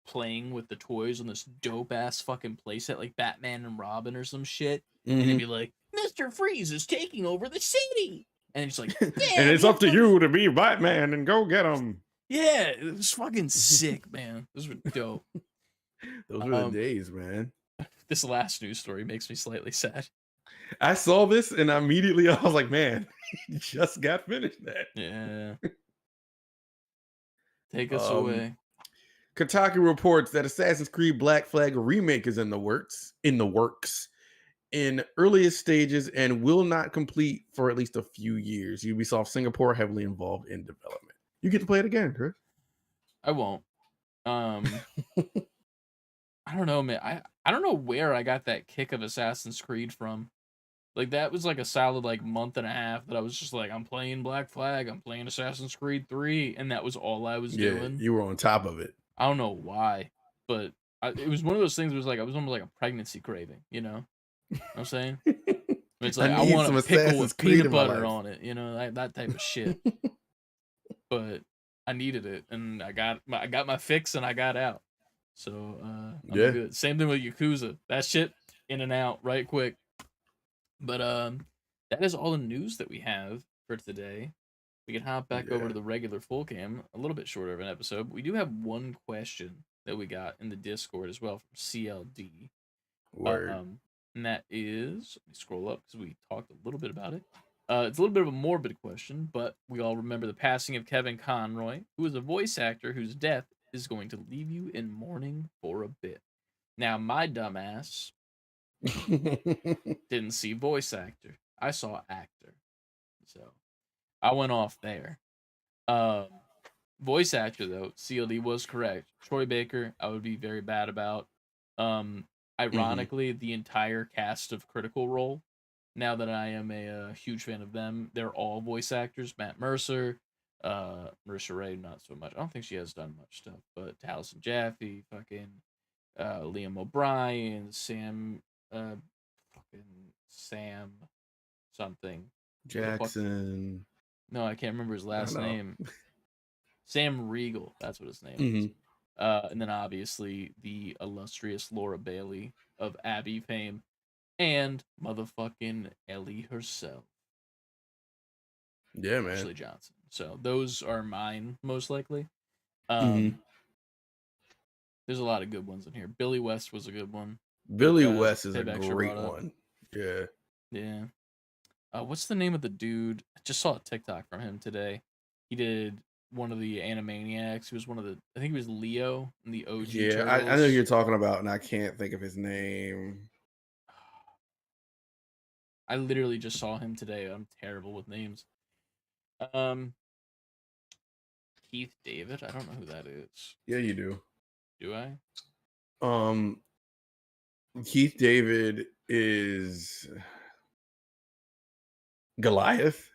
playing with the toys on this dope ass fucking playset, like Batman and Robin or some shit, and they'd Mhm. be like, "Mr. Freeze is taking over the city," and it's like, And "Damn, it's up to you to be Batman and go get him. Yeah, it was fucking sick, man. Those were dope. Those were the days, man. This last news story makes me slightly sad. I saw this and immediately I was like, man, he just got finished that. Yeah. Take us Um, away. Kotaku reports that Assassin's Creed Black Flag remake is in the works, in earliest stages, and will not complete for at least a few years. Ubisoft Singapore heavily involved in development. You get to play it again, Chris. I won't. I don't know, man. I don't know where I got that kick of Assassin's Creed from. Like that was like a solid like month and a half that I was just like, I'm playing Black Flag, I'm playing Assassin's Creed 3, and that was all I was Yeah, doing. you were on top of it. I don't know why, but it was one of those things. It was like I was almost like a pregnancy craving, you know. What I'm saying it's like I need want some a pickle Assassin's with Creed peanut in my butter life. on it, you know, that type of shit. But I needed it, and I got my fix, and I got out. So I'm Yeah. good. Same thing with Yakuza. That shit in and out right quick. But that is all the news that we have for today. We can hop back over Yeah. to the regular full cam, a little bit shorter of an episode. But we do have one question that we got in the Discord as well from CLD. Word. And that is, let me scroll up because we talked a little bit about it. It's a little bit of a morbid question, but we all remember the passing of Kevin Conroy, who is a voice actor whose death is going to leave you in mourning for a bit. Now, my dumbass didn't see voice actor. I saw actor. So I went off there. Voice actor, though, CLD was correct. Troy Baker, I would be very bad about. Ironically, the entire cast of Critical Role, now that I am a huge fan of them, they're all voice actors. Matt Mercer, Marisha Ray, not so much. I don't think she has done much stuff, but Taliesin Jaffe, fucking Liam O'Brien, Sam, fucking Sam something. Jackson. No, I can't remember his I last know. name. Sam Riegel, that's what his name is. And then obviously the illustrious Laura Bailey of Abby fame, and motherfucking Ellie herself, Yeah, man. Ashley Johnson. So those are mine most likely. Mhm. There's a lot of good ones in here. Billy West was a good one. Billy West is a Payback sure great brought up. one. Yeah. Yeah. What's the name of the dude? I just saw a TikTok from him today. He did one of the Animaniacs. He was one of the, I think he was Leo in the OG Yeah, I know who Turtles. you're talking about, and I can't think of his name. I literally just saw him today. I'm terrible with names. Keith David. I don't know who that is. Yeah, you do. Do I? Keith David is Goliath.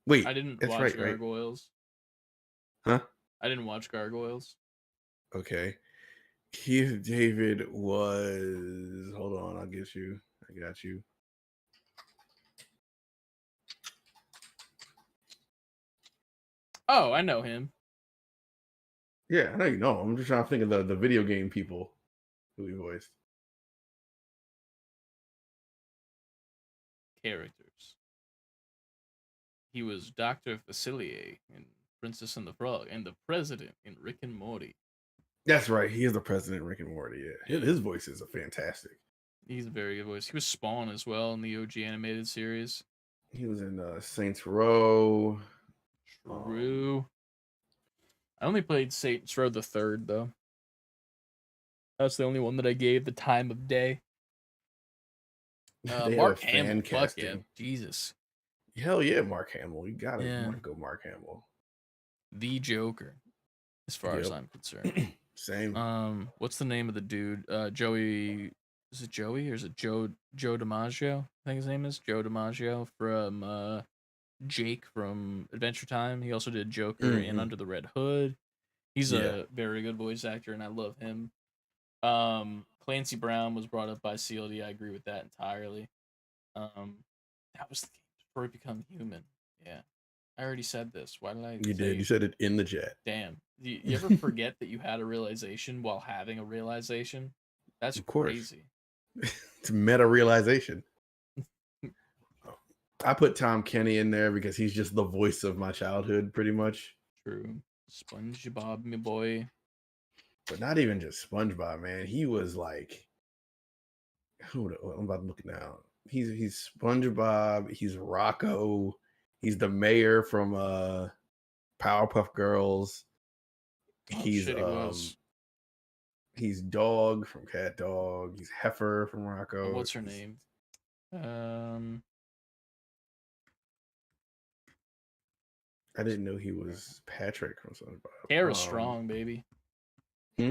Wait, I didn't that's watch right, right? Gargoyles. Huh? I didn't watch Gargoyles. Okay. Keith David was. Hold on, I'll get you. I got you. Oh, I know him. Yeah, I know you know. I'm just trying to think of the video game people who he voiced. Characters. He was Dr. Facilier in Princess and the Frog and the President in Rick and Morty. That's right. He is the president of Rick and Morty. Yeah. His voice is fantastic. He's a very good voice. He was Spawn as well in the OG animated series. He was in Saints Row. True. I only played Saints Row the Third though. That's the only one that I gave the time of day. Mark Hamill, fuck yeah, Jesus. Hell yeah, Mark Hamill. You gotta want to go Mark Hamill. The Joker, as far as I'm concerned. Same. What's the name of the dude? Joey. Is it Joey or is it Joe DiMaggio? I think his name is Joe DiMaggio from Jake from Adventure Time. He also did Joker in Under the Red Hood. He's a very good voice actor, and I love him. Clancy Brown was brought up by CLD. I agree with that entirely. That was the game Detroit Become Human. Yeah, I already said this. Why did I? You did. You said it in the chat. Damn. You ever forget that you had a realization while having a realization? That's crazy. It's meta realization. I put Tom Kenny in there because he's just the voice of my childhood, pretty much. True. SpongeBob, me boy. But not even just SpongeBob, man. He was like, I'm about to look it now. He's SpongeBob. He's Rocco. He's the mayor from Powerpuff Girls. Oh He's shit, he was. he's Dog from Cat Dog. He's Heifer from Rocco. What's her He's- name? I didn't know he was Patrick from SpongeBob. Tara Strong, baby. Hmm?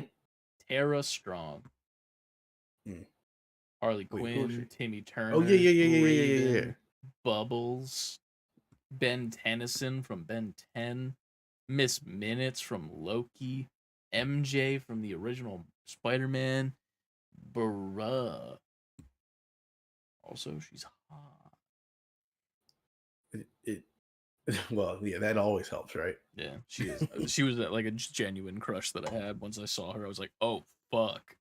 Tara Strong. Hmm. Harley Wait, who is Quinn, she? Timmy Turner. Oh yeah. Raven, Bubbles, Ben Tennyson from Ben 10, Miss Minutes from Loki, MJ from the original Spider-Man. Bruh. Also, she's hot. It well, yeah, that always helps, right? Yeah, she is. She was like a genuine crush that I had. Once I saw her, I was like, oh, fuck.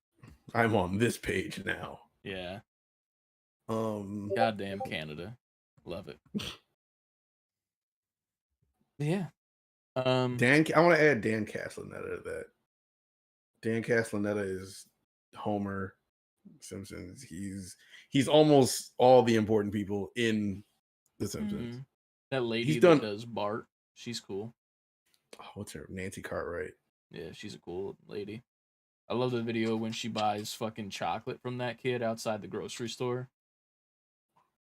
I'm on this page now. Yeah. Um, Goddamn Canada. Love it. Yeah. I want to add Dan Castellaneta to that. Dan Castellaneta is Homer Simpsons. He's almost all the important people in The Simpsons. That lady He's that done- does Bart, she's cool. Oh, what's her? Nancy Cartwright. Yeah, she's a cool lady. I love the video when she buys fucking chocolate from that kid outside the grocery store.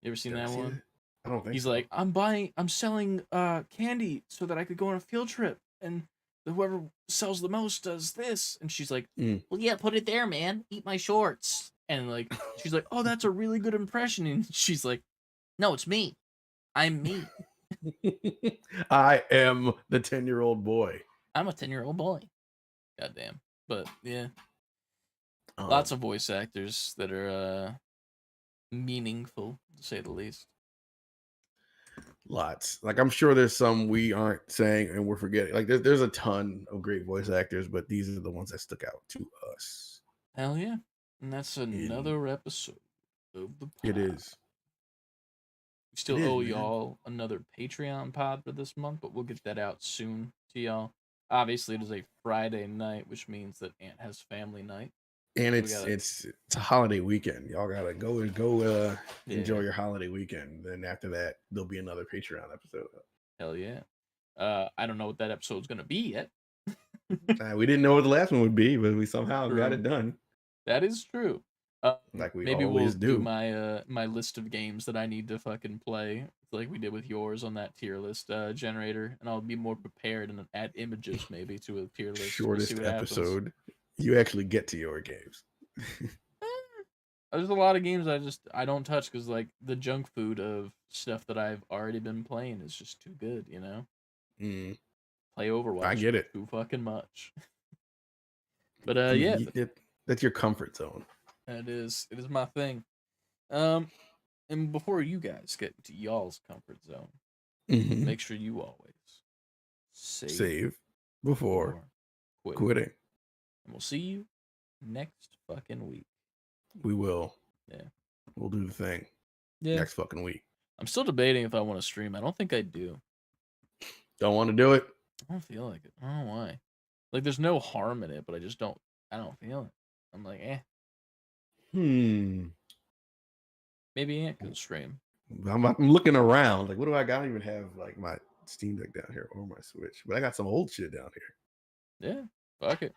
You ever seen Did I that see one? that? I don't think He's so. like, I'm selling candy so that I could go on a field trip, and whoever sells the most does this. And she's like, Mm. well, yeah, put it there, man. Eat my shorts. And like, she's like, oh, that's a really good impression. And she's like, no, it's me. I'm me. I am the 10-year-old boy. I'm a 10-year-old boy. Goddamn. But yeah, Um, lots of voice actors that are meaningful, to say the least. Lots. Like I'm sure there's some we aren't saying and we're forgetting. Like there's a ton of great voice actors, but these are the ones that stuck out to us. Hell yeah. And that's another episode of the pod. It is. We still It is, owe man. y'all another Patreon pod for this month, but we'll get that out soon to y'all. Obviously, it is a Friday night, which means that Aunt has family night. And So it's a holiday weekend. Y'all gotta go enjoy your holiday weekend. Then after that, there'll be another Patreon episode. Hell yeah. I don't know what that episode's gonna be yet. We didn't know what the last one would be, but we somehow True. got it done. That is true. Like we maybe always we'll do. my my list of games that I need to fucking play, like we did with yours on that tier list generator, and I'll be more prepared and add images maybe to a tier list. Shortest see what happens. episode. You actually get to your games. There's a lot of games I don't touch because like the junk food of stuff that I've already been playing is just too good, you know. Mm. Play Overwatch. I get it. Too fucking much. But yeah, That's your comfort zone. it is my thing. And before you guys get to y'all's comfort zone, Mhm. make sure you always Save before quitting. And we'll see you next fucking week. We will. Yeah. We'll do the thing Yeah. next fucking week. I'm still debating if I want to stream. I don't think I do. Don't want to do it? I don't feel like it. I don't know why. Like, there's no harm in it, but I don't feel it. I'm like, maybe Ant can stream. I'm looking around. Like, what do I got? I don't even have like my Steam Deck down here or my Switch, but I got some old shit down here. Yeah, fuck it.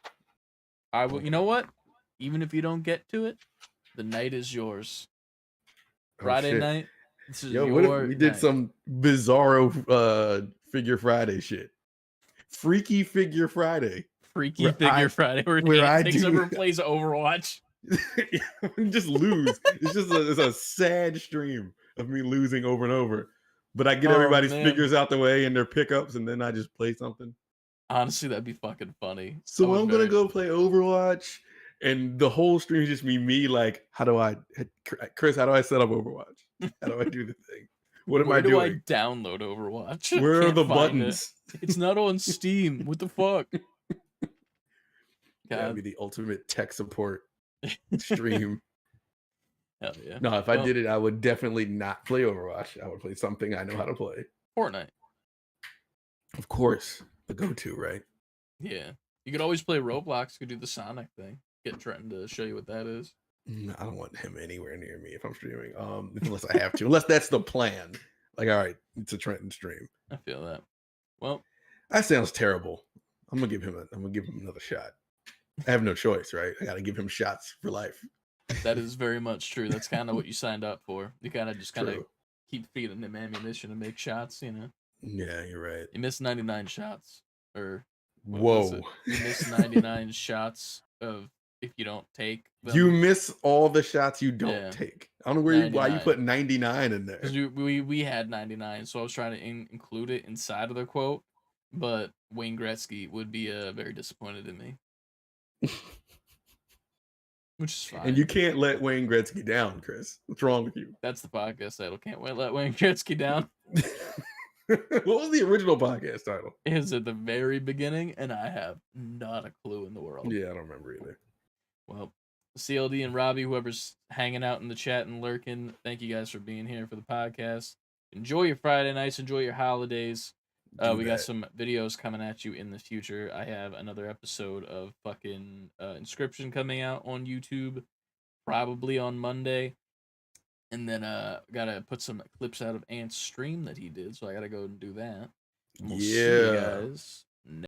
I will. You know what? Even if you don't get to it, the night is yours. Friday shit. night. This is Yo, what if we did night. some bizarro Figure Friday shit? Freaky Figure Friday. Freaky Figure Friday, where I takes do- over and plays Overwatch. Just lose. It's just it's a sad stream of me losing over and over. But I get everybody's man. figures out the way and their pickups, and then I just play something. Honestly, that'd be fucking funny. So I'm gonna go play Overwatch, and the whole stream is just me like, Chris, how do I set up Overwatch? How do I do the thing? What am I doing? Where do I download Overwatch? Where are Can't the find buttons? It's not on Steam. What the fuck? That'd be the ultimate tech support stream. Hell yeah. No, if I did it, I would definitely not play Overwatch. I would play something I know how to play. Fortnite. Of course, the go-to, right? Yeah. You could always play Roblox. You could do the Sonic thing. Get Trenton to show you what that is. I don't want him anywhere near me if I'm streaming. Unless I have to. Unless that's the plan. Like, all right, it's a Trenton stream. I feel that. Well, that sounds terrible. I'm gonna give him another shot. I have no choice, right? I gotta give him shots for life. That is very much true. That's kind of what you signed up for. You kind of just keep feeding him ammunition and make shots. Yeah, you're right. You missed 99 shots, or whoa, you missed 99 shots of if you don't take them. You miss all the shots you don't take. I don't know why you put 99 in there. Because we had 99, so I was trying to include it inside of the quote, but Wayne Gretzky would be very disappointed in me. Which is fine. And you can't let Wayne Gretzky down, Chris. What's wrong with you? That's the podcast title. Can't let Wayne Gretzky down. What was the original podcast title? It was at the very beginning, and I have not a clue in the world. Yeah, I don't remember either. Well, CLD and Robbie, whoever's hanging out in the chat and lurking, thank you guys for being here for the podcast. Enjoy your Friday nights. Enjoy your holidays. We got some videos coming at you in the future. I have another episode of fucking Inscription coming out on YouTube, probably on Monday. And then gotta put some clips out of Ant's stream that he did, so I gotta go and do that. And we'll see you guys